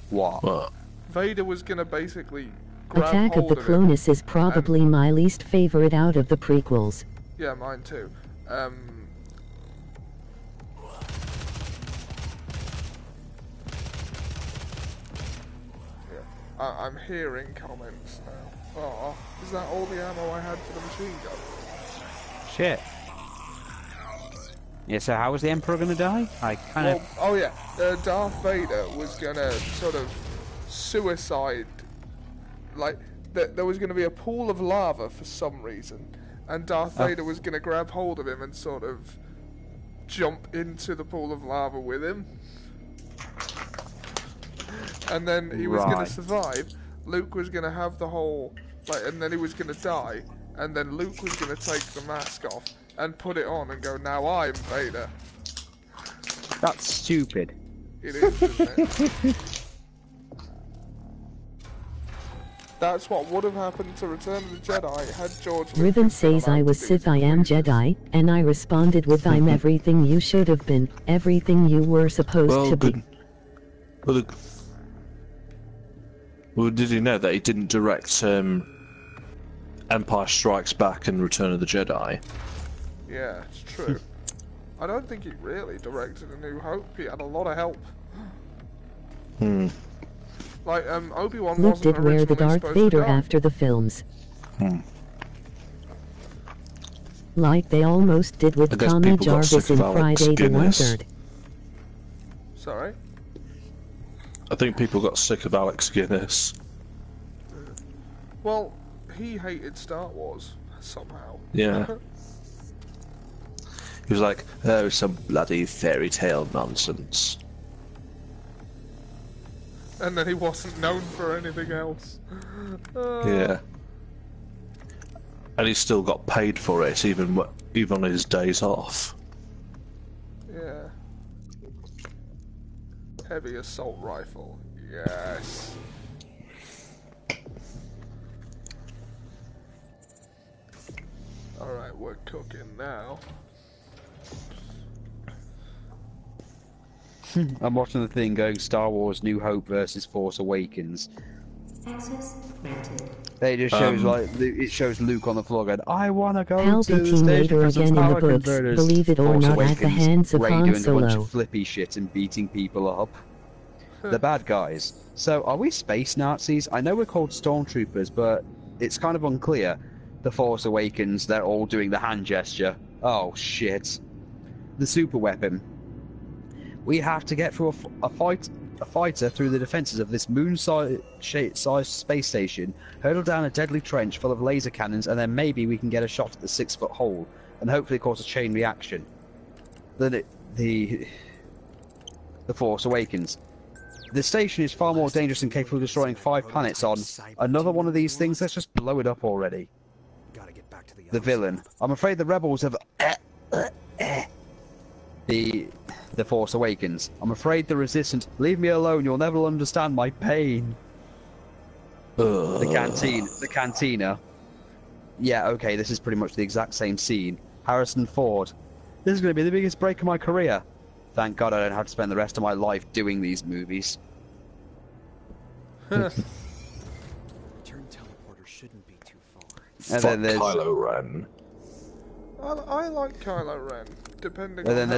What? Well, Vader was going to basically grab Attack of hold the him. Clonus is probably my least favorite out of the prequels. Yeah, mine too. I'm hearing comments now. Oh, is that all the ammo I had for the machine gun? Shit. Yeah, so how was the Emperor going to die? I kind Well, of... oh yeah, Darth Vader was gonna sort of suicide, like, there was gonna be a pool of lava for some reason, and Darth Vader was gonna grab hold of him and sort of jump into the pool of lava with him. And then he was Right. gonna survive, Luke was gonna have the whole, like, and then he was gonna die, and then Luke was gonna take the mask off and put it on and go, now I'm Vader. That's stupid. It is, isn't it? That's what would have happened to Return of the Jedi had George Lucas Riven been says allowed I to was do Sith, his I am choices. Jedi, and I responded with I'm everything you should have been, everything you were supposed well, to be. good. Well, did you know that he didn't direct Empire Strikes Back and Return of the Jedi? Yeah, it's true. I don't think he really directed A New Hope. He had a lot of help. Like, Obi-Wan Luke wasn't did wear the originally Darth supposed to Vader die. after the films. Like they almost did with I guess Tommy people got Jarvis sick in of Alex Friday the Guinness. 1/3. Sorry? I think people got sick of Alex Guinness. Well, he hated Star Wars, somehow. Yeah. He was like, oh, some bloody fairy tale nonsense. And then he wasn't known for anything else. Yeah. And he still got paid for it, even on his days off. Yeah. Heavy assault rifle. Yes. Alright, we're cooking now. I'm watching the thing going Star Wars New Hope versus Force Awakens. Access granted. It just shows it shows Luke on the floor going, "I wanna go to the Palpatine station later for some again in the power books, converters." believe it or Force not, at the Awakens, hands of Rey Han doing a bunch Solo. of flippy shit and beating people up. The bad guys. So, are we space Nazis? I know we're called stormtroopers, but it's kind of unclear. The Force Awakens, they're all doing the hand gesture. Oh shit! The super weapon. We have to get through a fighter through the defenses of this moon-sized space station, hurtle down a deadly trench full of laser cannons, and then maybe we can get a shot at the 6-foot hole, and hopefully cause a chain reaction. Then the Force Awakens. The station is far more dangerous and capable of destroying 5 planets on another one of these things. Let's just blow it up already. Gotta get back to The villain. I'm afraid the rebels have... The Force Awakens. I'm afraid the Resistance... Leave me alone, you'll never understand my pain. The cantina. Yeah, okay, this is pretty much the exact same scene. Harrison Ford. This is going to be the biggest break of my career. Thank God I don't have to spend the rest of my life doing these movies. Return teleporter shouldn't be too far. And Fuck then there's... Kylo Ren. I like Kylo Ren, depending And on then how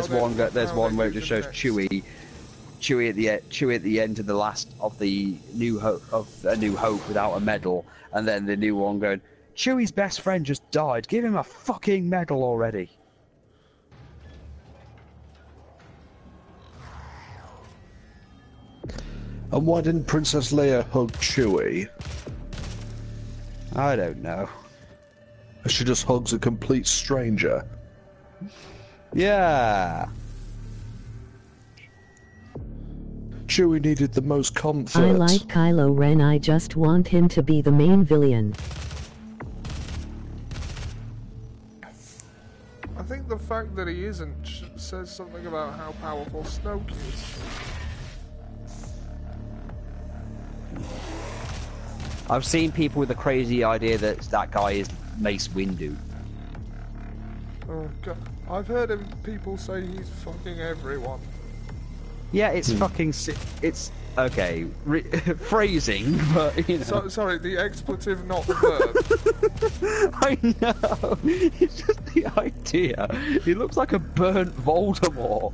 there's one where it use just him shows next. Chewie at the end of the last of the New Hope without a medal, and then the new one going, Chewie's best friend just died. Give him a fucking medal already. And why didn't Princess Leia hug Chewie? I don't know. She just hugs a complete stranger. Yeah. Chewie needed the most comfort. I like Kylo Ren, I just want him to be the main villain. I think the fact that he isn't says something about how powerful Snoke is. I've seen people with the crazy idea that that guy is Mace Windu. Oh God, I've heard people say he's fucking everyone. Yeah, it's fucking... It's... Okay, phrasing, but, you know... Sorry, the expletive, not the verb. I know! It's just the idea. He looks like a burnt Voldemort.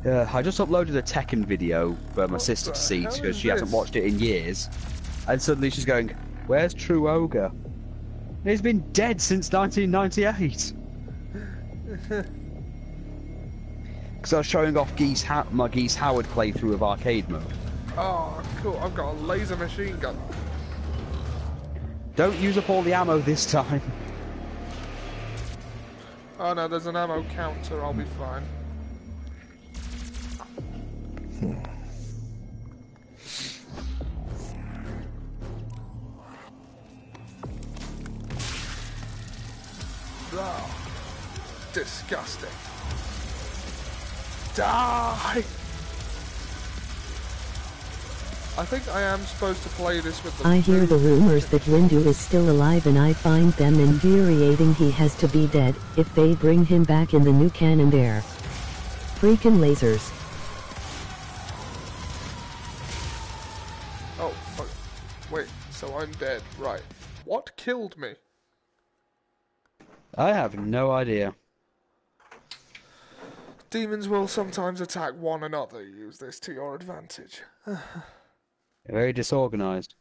I just uploaded a Tekken video for my sister to see, because she hasn't watched it in years. And suddenly she's going, where's True Ogre? He's been dead since 1998. Because I was showing off my Geese Howard playthrough of arcade mode. Oh, cool, I've got a laser machine gun. Don't use up all the ammo this time. Oh no, there's an ammo counter, I'll be fine. Oh, disgusting. Die! I think I am supposed to play this with the... I hear the rumors that Windu is still alive and I find them infuriating. He has to be dead if they bring him back in the new canon there. Freaking lasers. Oh, fuck. Wait, so I'm dead. Right. What killed me? I have no idea. Demons will sometimes attack one another. Use this to your advantage. Very disorganized.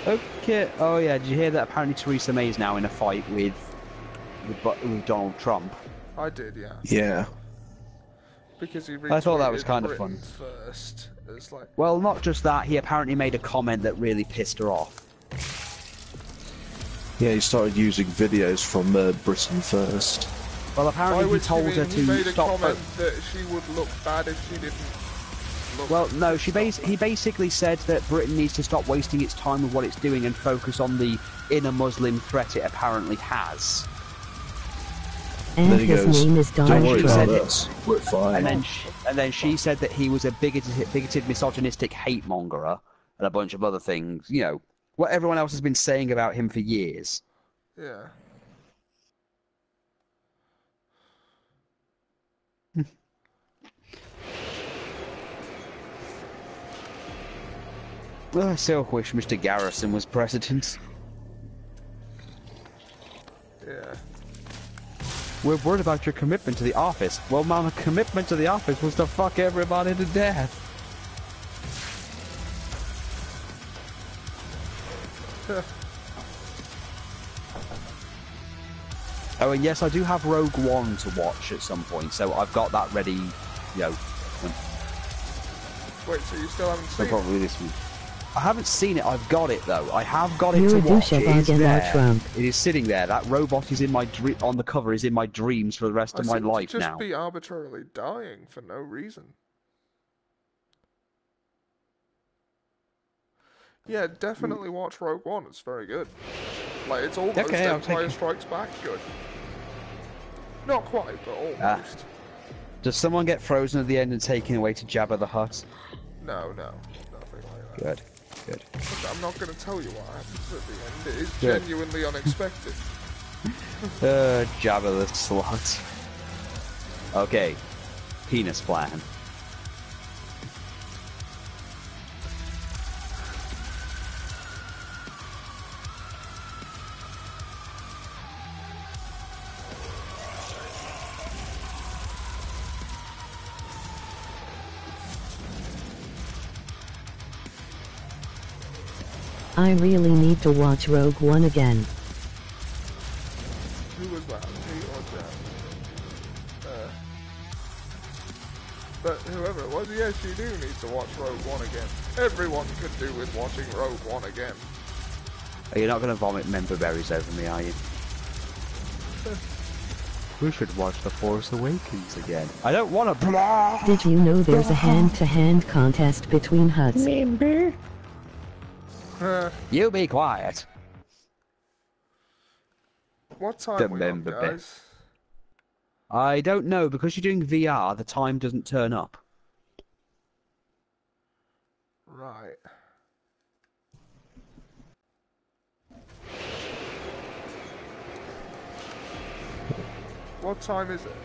Okay. Oh yeah, did you hear that? Apparently Theresa May's now in a fight with Donald Trump. I did, yeah. Yeah. Because he I thought that was retweeted kind of fun. Britain first. It's like, Well, not just that. He apparently made a comment that really pissed her off. Yeah, he started using videos from Britain first. Well, by apparently he which you told mean her he made to a stop. comment that she would look bad if she didn't look. Well, no, he basically said that Britain needs to stop wasting its time with what it's doing and focus on the inner Muslim threat it apparently has. And Then he his goes, name is don't Donald worry Trump. about us, we're fine. And then she said that he was a bigoted, misogynistic hate mongerer and a bunch of other things. You know, what everyone else has been saying about him for years. Yeah. I still wish Mr. Garrison was president. Yeah. We're worried about your commitment to the office. Well, Mama, commitment to the office was to fuck everybody to death. Oh, and yes, I do have Rogue One to watch at some point, so I've got that ready, you know. Wait, so you still haven't seen it? Probably this week. I haven't seen it, I've got it though. I have got it You're to a watch. It is douchebag in our there. trunk. It is sitting there. That robot is in my on the cover is in my dreams for the rest of my seem to life just now. be arbitrarily dying for no reason. Yeah, definitely watch Rogue One. It's very good. Like, it's almost Okay, I'll take Empire it. Strikes Back good. Not quite, but almost. Does someone get frozen at the end and taken away to Jabba the Hutt? No, nothing like that. Good, good. But I'm not going to tell you what happens at the end. It is Good. genuinely unexpected. Jabba the Slut. Okay, penis plan. I really need to watch Rogue One again. Who was that? Me or Jan? But whoever it was, yes, you do need to watch Rogue One again. Everyone could do with watching Rogue One again. You're not going to vomit member berries over me, are you? We should watch The Force Awakens again. I don't want to. Did you know there's a hand-to-hand contest between huts? You be quiet. What time we on, Remember, guys? I don't know, because you're doing VR, the time doesn't turn up. Right. What time is it?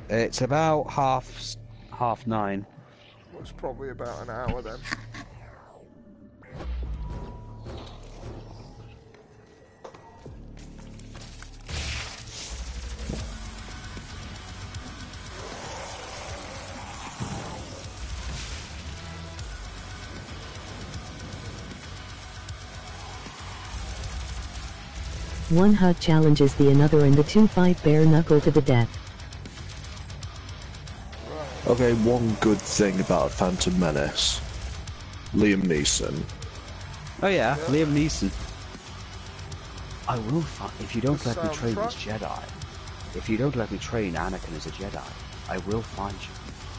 It's about half 9. Well, it's probably about an hour then. One hut challenges the another and the two fight bare knuckle to the death. Okay, one good thing about Phantom Menace. Liam Neeson. Oh yeah, Liam Neeson. I will find if you don't let me train as Jedi. If you don't let me train Anakin as a Jedi, I will find you,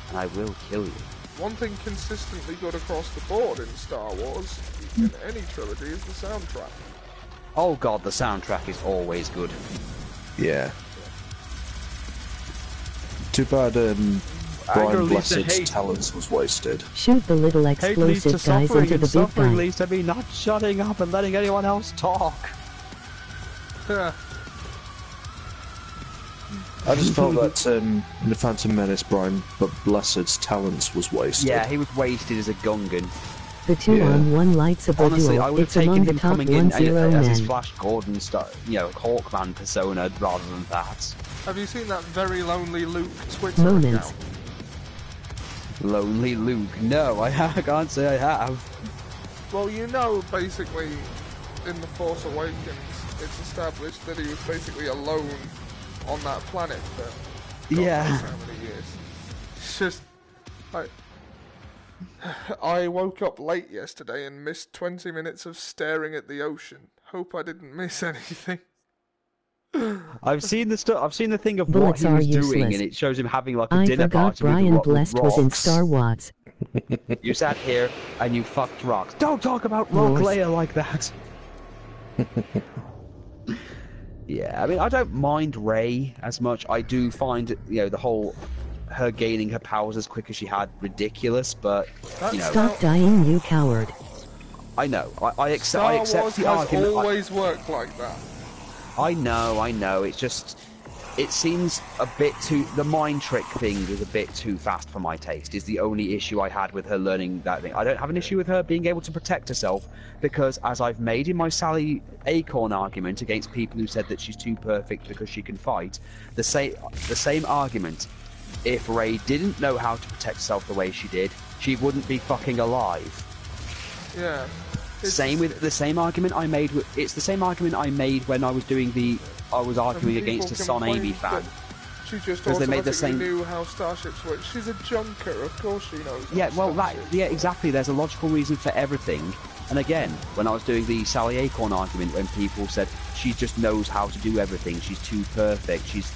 and I will kill you. One thing consistently good across the board in Star Wars, in any trilogy, is the soundtrack. Oh god, the soundtrack is always good. Yeah. Too bad Brian Blessed's talents was wasted. Shoot the little Hate leads to explosive guys suffering, into and the big suffering guy. leads to me not shutting up and letting anyone else talk. I just felt that in the Phantom Menace, Brian Blessed's talents was wasted. Yeah, he was wasted as a Gungan. The two-on-one lightsaber Honestly, I duel, would have it's among taken the him top coming in 10 as his men. Flash Gordon, Hawkman persona rather than that. Have you seen that very lonely Luke Twitter Moments. account? Lonely Luke. No, I can't say I have. Well, you know, basically, in The Force Awakens, it's established that he was basically alone on that planet for God Yeah. knows how many years. It's just, I woke up late yesterday and missed 20 minutes of staring at the ocean. Hope I didn't miss anything. I've seen the stuff. I've seen the thing of Bullets what he are was doing, useless. and it shows him having like a I dinner forgot party Brian with Blessed was in rocks. Star Wars. You sat here and you fucked rocks. Don't talk about Rock Yes. Leia like that. Yeah, I mean, I don't mind Rey as much. I do find, the whole her gaining her powers as quick as she had ridiculous, but Stop dying, you coward. I know. I accept. Star Wars the has argument. always worked like that. I know. It's just it seems a bit too... The mind trick thing is a bit too fast for my taste, is the only issue I had with her learning that thing. I don't have an issue with her being able to protect herself, because as I've made in my Sally Acorn argument against people who said that she's too perfect because she can fight, the same argument, if Rey didn't know how to protect herself the way she did, she wouldn't be fucking alive. Yeah. Same with the same argument I made. It's the same argument I made when I was doing the. I was arguing against a Son Amy fan. She just because they made the automatically same. knew how starships work. She's a junker, of course she knows. Yeah, well, yeah, exactly. There's a logical reason for everything. And again, when I was doing the Sally Acorn argument, when people said she just knows how to do everything, she's too perfect, she's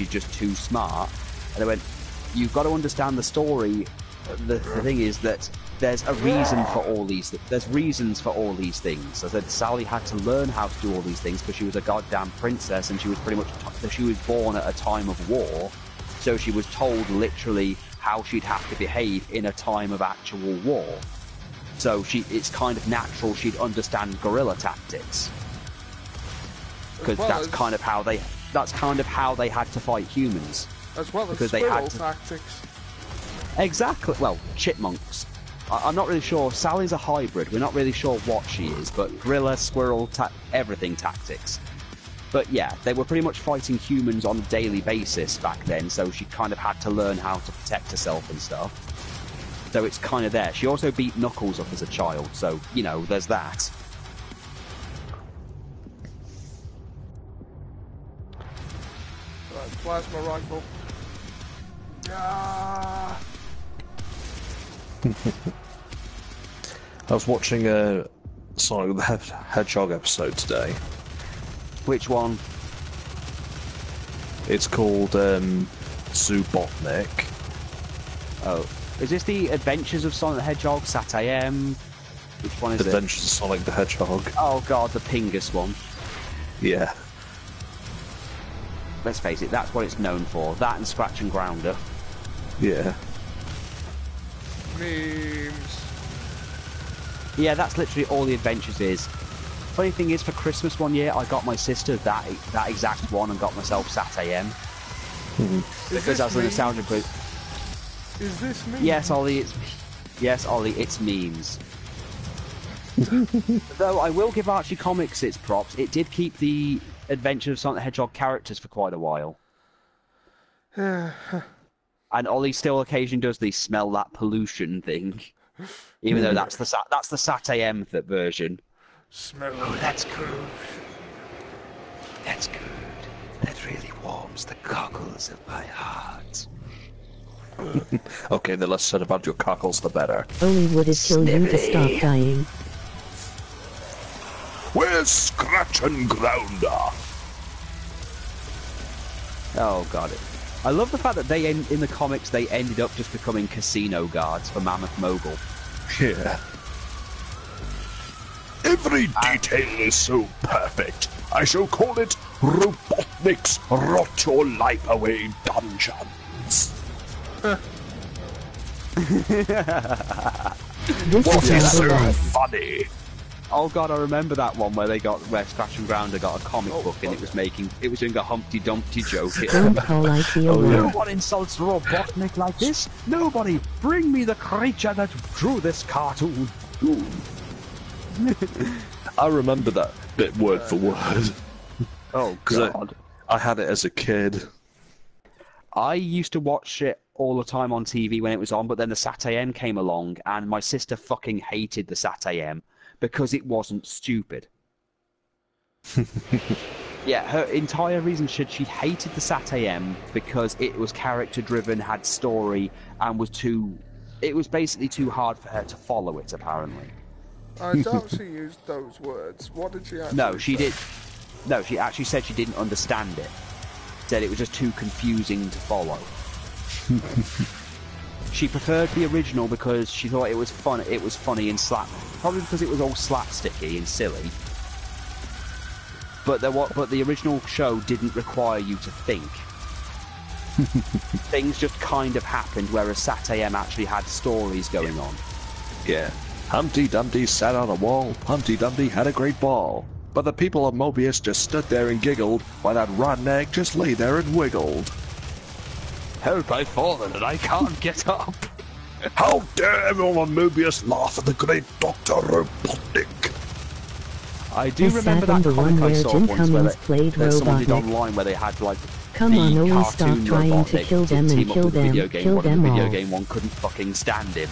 just too smart, and I went, you've got to understand the story. The thing is that there's a reason for all these. There's reasons for all these things. I said Sally had to learn how to do all these things because she was a goddamn princess, and she was pretty much she was born at a time of war, so she was told literally how she'd have to behave in a time of actual war. So it's kind of natural she'd understand guerrilla tactics, because that's kind of how they had to fight humans. As well as because squirrel they had to, tactics. Exactly. Well, chipmunks. I'm not really sure. Sally's a hybrid. We're not really sure what she is, but gorilla, squirrel, everything tactics. But yeah, they were pretty much fighting humans on a daily basis back then, so she kind of had to learn how to protect herself and stuff. So it's kind of there. She also beat Knuckles up as a child, so, there's that. Right, plasma rifle. Yeah. I was watching a Sonic the Hedgehog episode today. Which one? It's called Zoobotnik. Oh. Is this the Adventures of Sonic the Hedgehog, Sat-AM? Which one is Adventures of Sonic the Hedgehog. Oh god, the Pingus one. Yeah. Let's face it, that's what it's known for. That and Scratch and Grounder. Yeah. Memes. Yeah, that's literally all the Adventures is. Funny thing is, for Christmas one year, I got my sister that exact one and got myself Sat-AM. Because that's the nostalgia group. Is this me? Yes, Ollie, it's memes. Though I will give Archie Comics its props, it did keep the Adventures of Sonic the Hedgehog characters for quite a while. And Ollie still occasionally does the smell that pollution thing, even though that's the Sat-AM version. Smell. Oh, that's good. That's good. That really warms the cockles of my heart. Okay, the less said about your cockles, the better. Only would it kill you to stop dying. Where's Scratch and Grounder? Oh god, I love the fact that in the comics they ended up just becoming casino guards for Mammoth Mogul. Yeah. Every detail is so perfect. I shall call it Robotnik's Rot Your Life Away Dungeons. What is so funny? Oh god, I remember that one where Scratch and Grounder got a comic book and it was doing a Humpty Dumpty joke. Don't call IT a No word. one insults Robotnik like this. Nobody. Bring me the creature that drew this cartoon. I remember that bit word for word. Oh Because god. I had it as a kid. I used to watch it all the time on TV when it was on, but then the Sat-AM came along, and my sister fucking hated the Sat-AM because it wasn't stupid. Yeah, her entire reason she hated the Sat-AM because it was character-driven, had story, and it was basically too hard for her to follow it, apparently. I doubt she used those words. What did she actually No, she say? did. No, she actually said she didn't understand it. Said it was just too confusing to follow. She preferred the original because she thought it was fun. It was funny and probably because it was all slapsticky and silly. But the original show didn't require you to think. Things just kind of happened, whereas Sat-AM actually had stories going on. Yeah. Humpty Dumpty sat on a wall. Humpty Dumpty had a great ball. But the people of Mobius just stood there and giggled, while that rotten egg just lay there and wiggled. Help, I've fallen and I can't get up. How dare everyone on Mobius laugh at the great Dr. Robotnik? I do Is remember Saturn that the comic one I where saw Jim once where Cummings played that someone did Robotnik? online where they had like Come the on, Owen, cartoon stop trying to Robotnik kill them team and up kill with the video them, game kill one, and them the video all. game one couldn't fucking stand him.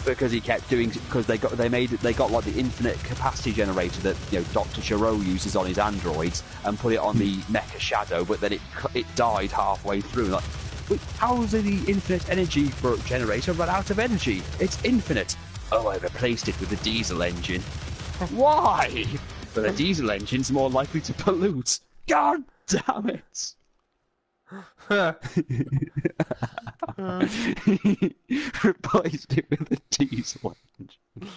Because he kept doing, because they got like the infinite capacity generator that Dr. Gero uses on his androids and put it on the Mecha Shadow, but then it died halfway through. Like, wait, how does the infinite energy generator run out of energy? It's infinite. Oh, I replaced it with a diesel engine. Why? But a diesel engine's more likely to pollute. God damn it! Replaced it with a diesel engine.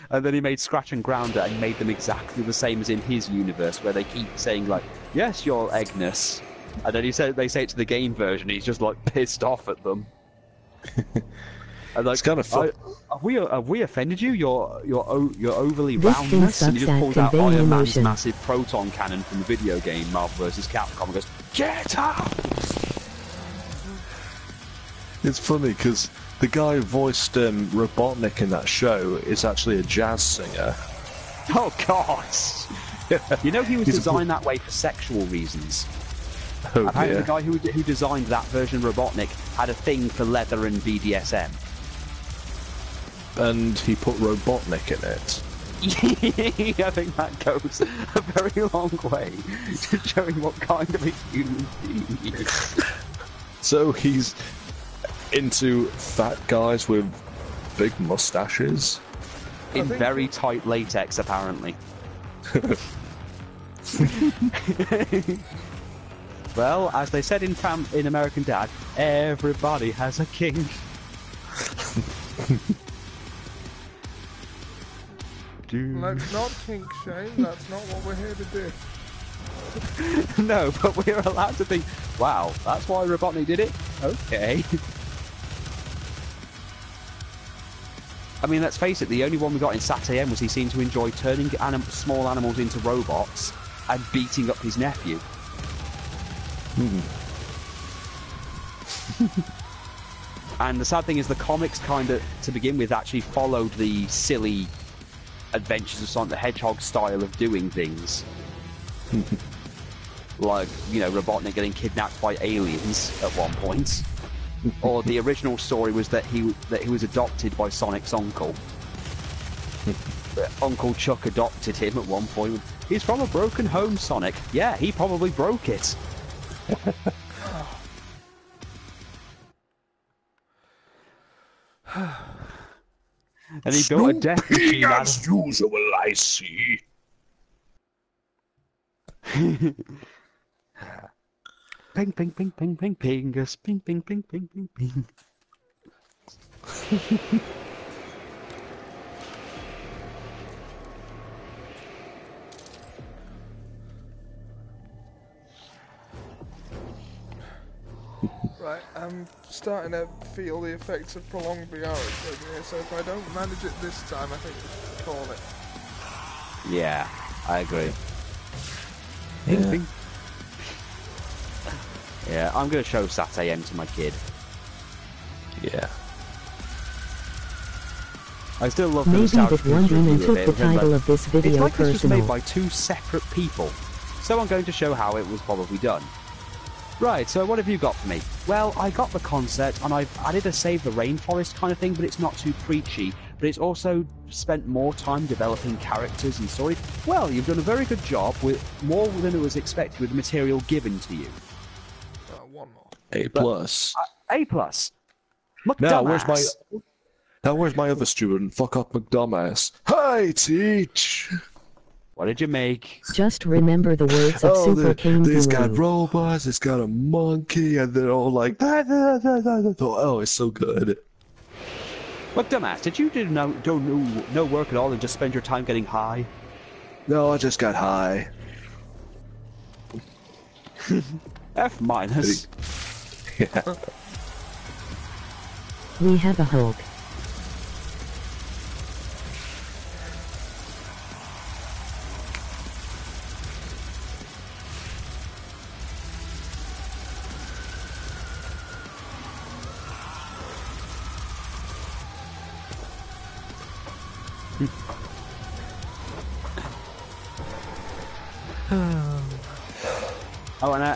And then he made Scratch and Grounder and made them exactly the same as in his universe, where they keep saying like, yes, you're Agnes. And then they say it to the game version, he's just like pissed off at them. And like, It's kind of fun. Have we offended you? You're overly This thing roundness, and he sucks just at pulls out conveying Iron Man's emotion. massive proton cannon from the video game Marvel vs. Capcom and goes, "Get out!" It's funny because the guy who voiced Robotnik in that show is actually a jazz singer. Oh God! You know he was He's a designed that way for sexual reasons. Oh Apparently, dear. the guy who designed that version of Robotnik had a thing for leather and BDSM. And he put Robotnik in it. I think that goes a very long way to showing what kind of a human being he is. So he's into fat guys with big mustaches. In very tight latex, apparently. Well, as they said in American Dad, everybody has a king. Let's not kink shame, that's not what we're here to do. No, but we're allowed to think, wow, that's why Robotnik did it? Okay. I mean, let's face it, the only one we got in Sat.AM was he seemed to enjoy turning small animals into robots and beating up his nephew. And the sad thing is the comics kind of, to begin with, actually followed the silly Adventures of Sonic the Hedgehog style of doing things. Like, Robotnik getting kidnapped by aliens at one point. Or the original story was that he was adopted by Sonic's uncle. Uncle Chuck adopted him at one point. He's from a broken home, Sonic. Yeah, he probably broke it. And he built a death machine out of... usual, I see. Ping, ping, ping, ping, ping, pingus, ping, ping, ping, ping, ping, ping. Right, I'm starting to feel the effects of prolonged VR exposure here, so if I don't manage it this time, I think we should call it. Yeah, I agree. Ping, ping. Yeah, I'm going to show Sat.AM to my kid. Yeah. I still love the Maybe nostalgia that one demon feature took of the it, and title like, of this it's video like this was made personal. by two separate people. So I'm going to show how it was probably done. Right, so what have you got for me? Well, I got the concept, and I've added a Save the Rainforest kind of thing, but it's not too preachy. But it's also spent more time developing characters and story. Well, you've done a very good job with more than it was expected with the material given to you. One more. A plus. A plus. Now McDumbass. where's my other student? Fuck up McDumbass. Hi, teach. What did you make? Just remember the words of Super King He's got Guru. robots, it's got a monkey, and they're all like, oh, it's so good. What dumbass? Did you do no work at all and just spend your time getting high? No, I just got high. F minus. Yeah. We have a Hulk.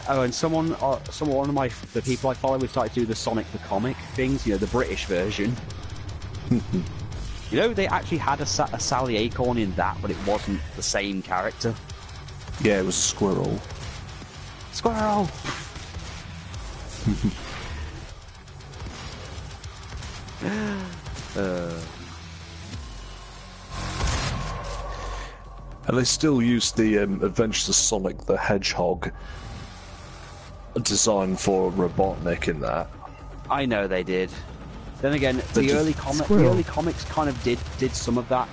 And someone, one of the people I follow, we started to do the Sonic the Comic things. You know, the British version. You know, they actually had a Sally Acorn in that, but it wasn't the same character. Yeah, it was a squirrel. Squirrel. And they still use the Adventures of Sonic the Hedgehog design for Robotnik in that. I know they did. Then again, the early comics kind of did some of that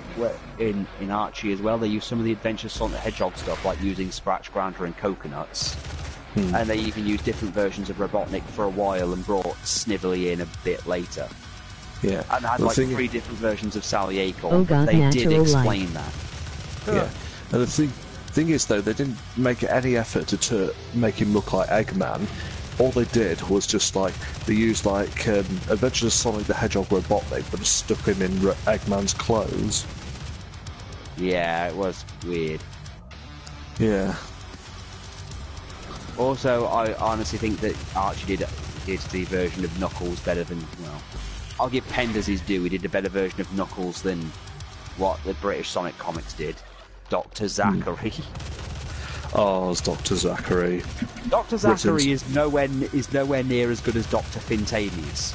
in Archie as well. They used some of the Adventures of Sonic the Hedgehog stuff, like using Scratch Grounder and coconuts. And they even used different versions of Robotnik for a while and brought Snively in a bit later. Yeah. And had like 3 different versions of Sally Acorn. Oh God, they did life. explain that. Yeah. And the thing is, though, they didn't make any effort to make him look like Eggman. All they did was just like they used like Adventures of Sonic the Hedgehog Robotnik, but just stuck him in Eggman's clothes. Yeah, it was weird. Yeah. Also, I honestly think that Archie did the version of Knuckles better than, well, I'll give Penders his due. He did a better version of Knuckles than what the British Sonic comics did. Dr. Zachary. Oh, it's Dr. Zachary. Dr. Zachary is nowhere near as good as Dr. Fintavious.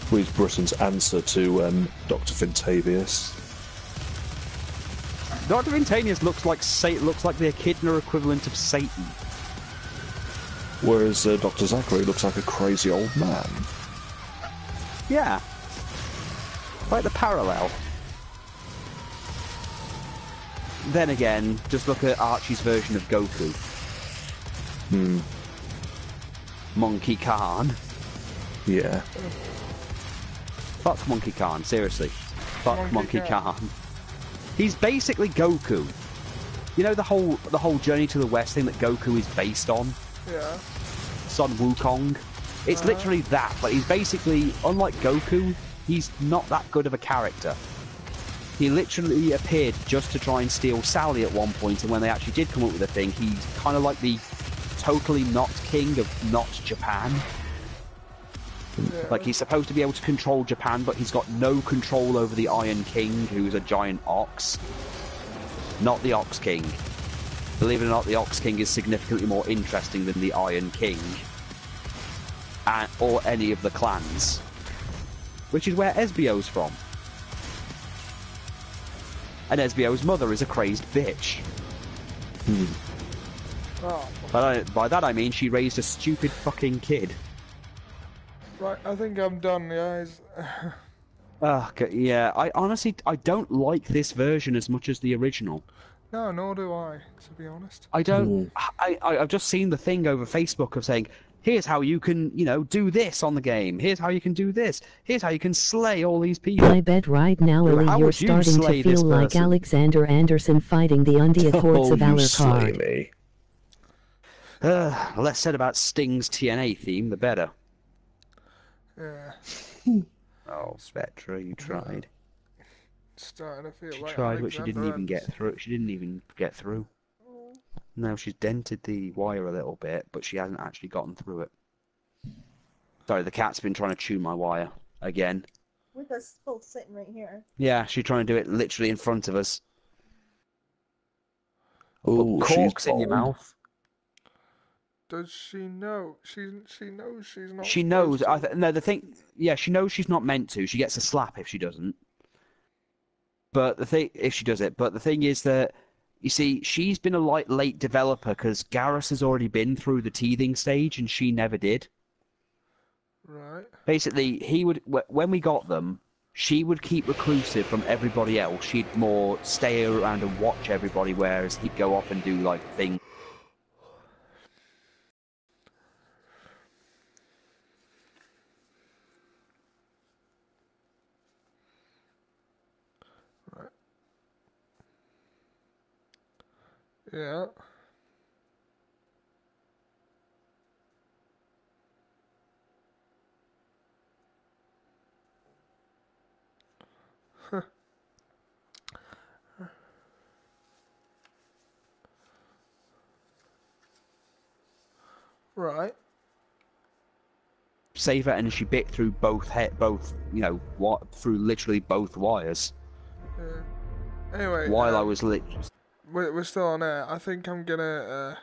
Who is Britain's answer to Dr. Fintavious. Dr. Fintavious looks like the Echidna equivalent of Satan. Whereas Dr. Zachary looks like a crazy old man. Yeah. Quite the parallel. Then again, just look at Archie's version of Goku. Monkey Khan. Yeah. Fuck Monkey Khan, seriously. Fuck Monkey Khan. He's basically Goku. You know the whole Journey to the West thing that Goku is based on? Yeah. Son Wukong. It's literally that, but he's basically, unlike Goku, he's not that good of a character. He literally appeared just to try and steal Sally at one point, and when they actually did come up with a thing, he's kind of like the totally not king of not Japan. Yeah. Like, he's supposed to be able to control Japan, but he's got no control over the Iron King, who's a giant ox. Not the Ox King. Believe it or not, the Ox King is significantly more interesting than the Iron King. Or any of the clans. Which is where Esbio's from. And Esbio's mother is a crazed bitch. Oh, By that I mean she raised a stupid fucking kid. right, I think I'm done, guys. Yeah, I honestly don't like this version as much as the original. No, nor do I, to be honest. I don't. I've just seen the thing over Facebook of saying, here's how you can, do this on the game. Here's how you can do this. Here's how you can slay all these people. I bet right now, Ellie, How you're would you starting to slay this feel like person? Alexander Anderson fighting the Undead hordes of you slay Alucard. me. Less said about Sting's TNA theme, the better. Yeah. Oh, Spectra, you tried. Starting to feel She like tried, but she didn't Alexander even get Anderson. through. She didn't even get through. No, she's dented the wire a little bit, but she hasn't actually gotten through it. Sorry, the cat's been trying to chew my wire again. With us both sitting right here. Yeah, she's trying to do it literally in front of us. Oh, Put she's corks in your bold. mouth. Does she know? She knows she's not. She knows. supposed to. No, the thing. Yeah, she knows she's not meant to. She gets a slap if she doesn't. But the thing, if she does it, but the thing is that, you see, she's been a late developer because Garrus has already been through the teething stage and she never did. Right. Basically, when we got them, she would keep reclusive from everybody else. She'd more stay around and watch everybody, whereas he'd go off and do like things. Yeah. Right. Save her, and she bit through both through literally both wires. Yeah. Anyway, While I was we're still on air. I think I'm gonna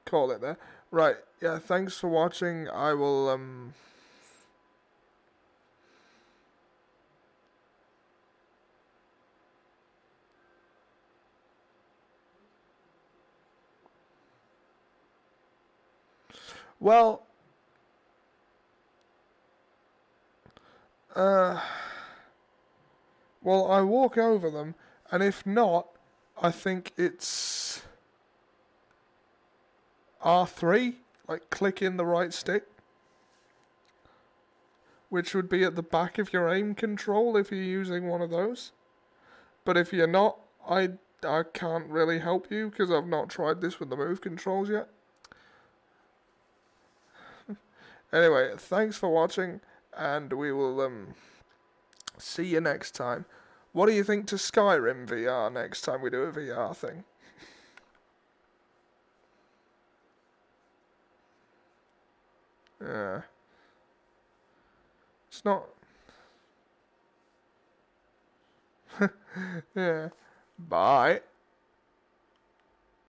call it there. Right. Yeah. Thanks for watching. I will Well, I walk over them, and if not, I think it's R3, like click in the right stick, which would be at the back of your aim control if you're using one of those. But if you're not, I can't really help you because I've not tried this with the move controls yet. Anyway, thanks for watching, and we will see you next time. What do you think to Skyrim VR next time we do a VR thing? Yeah. It's not... yeah. Bye.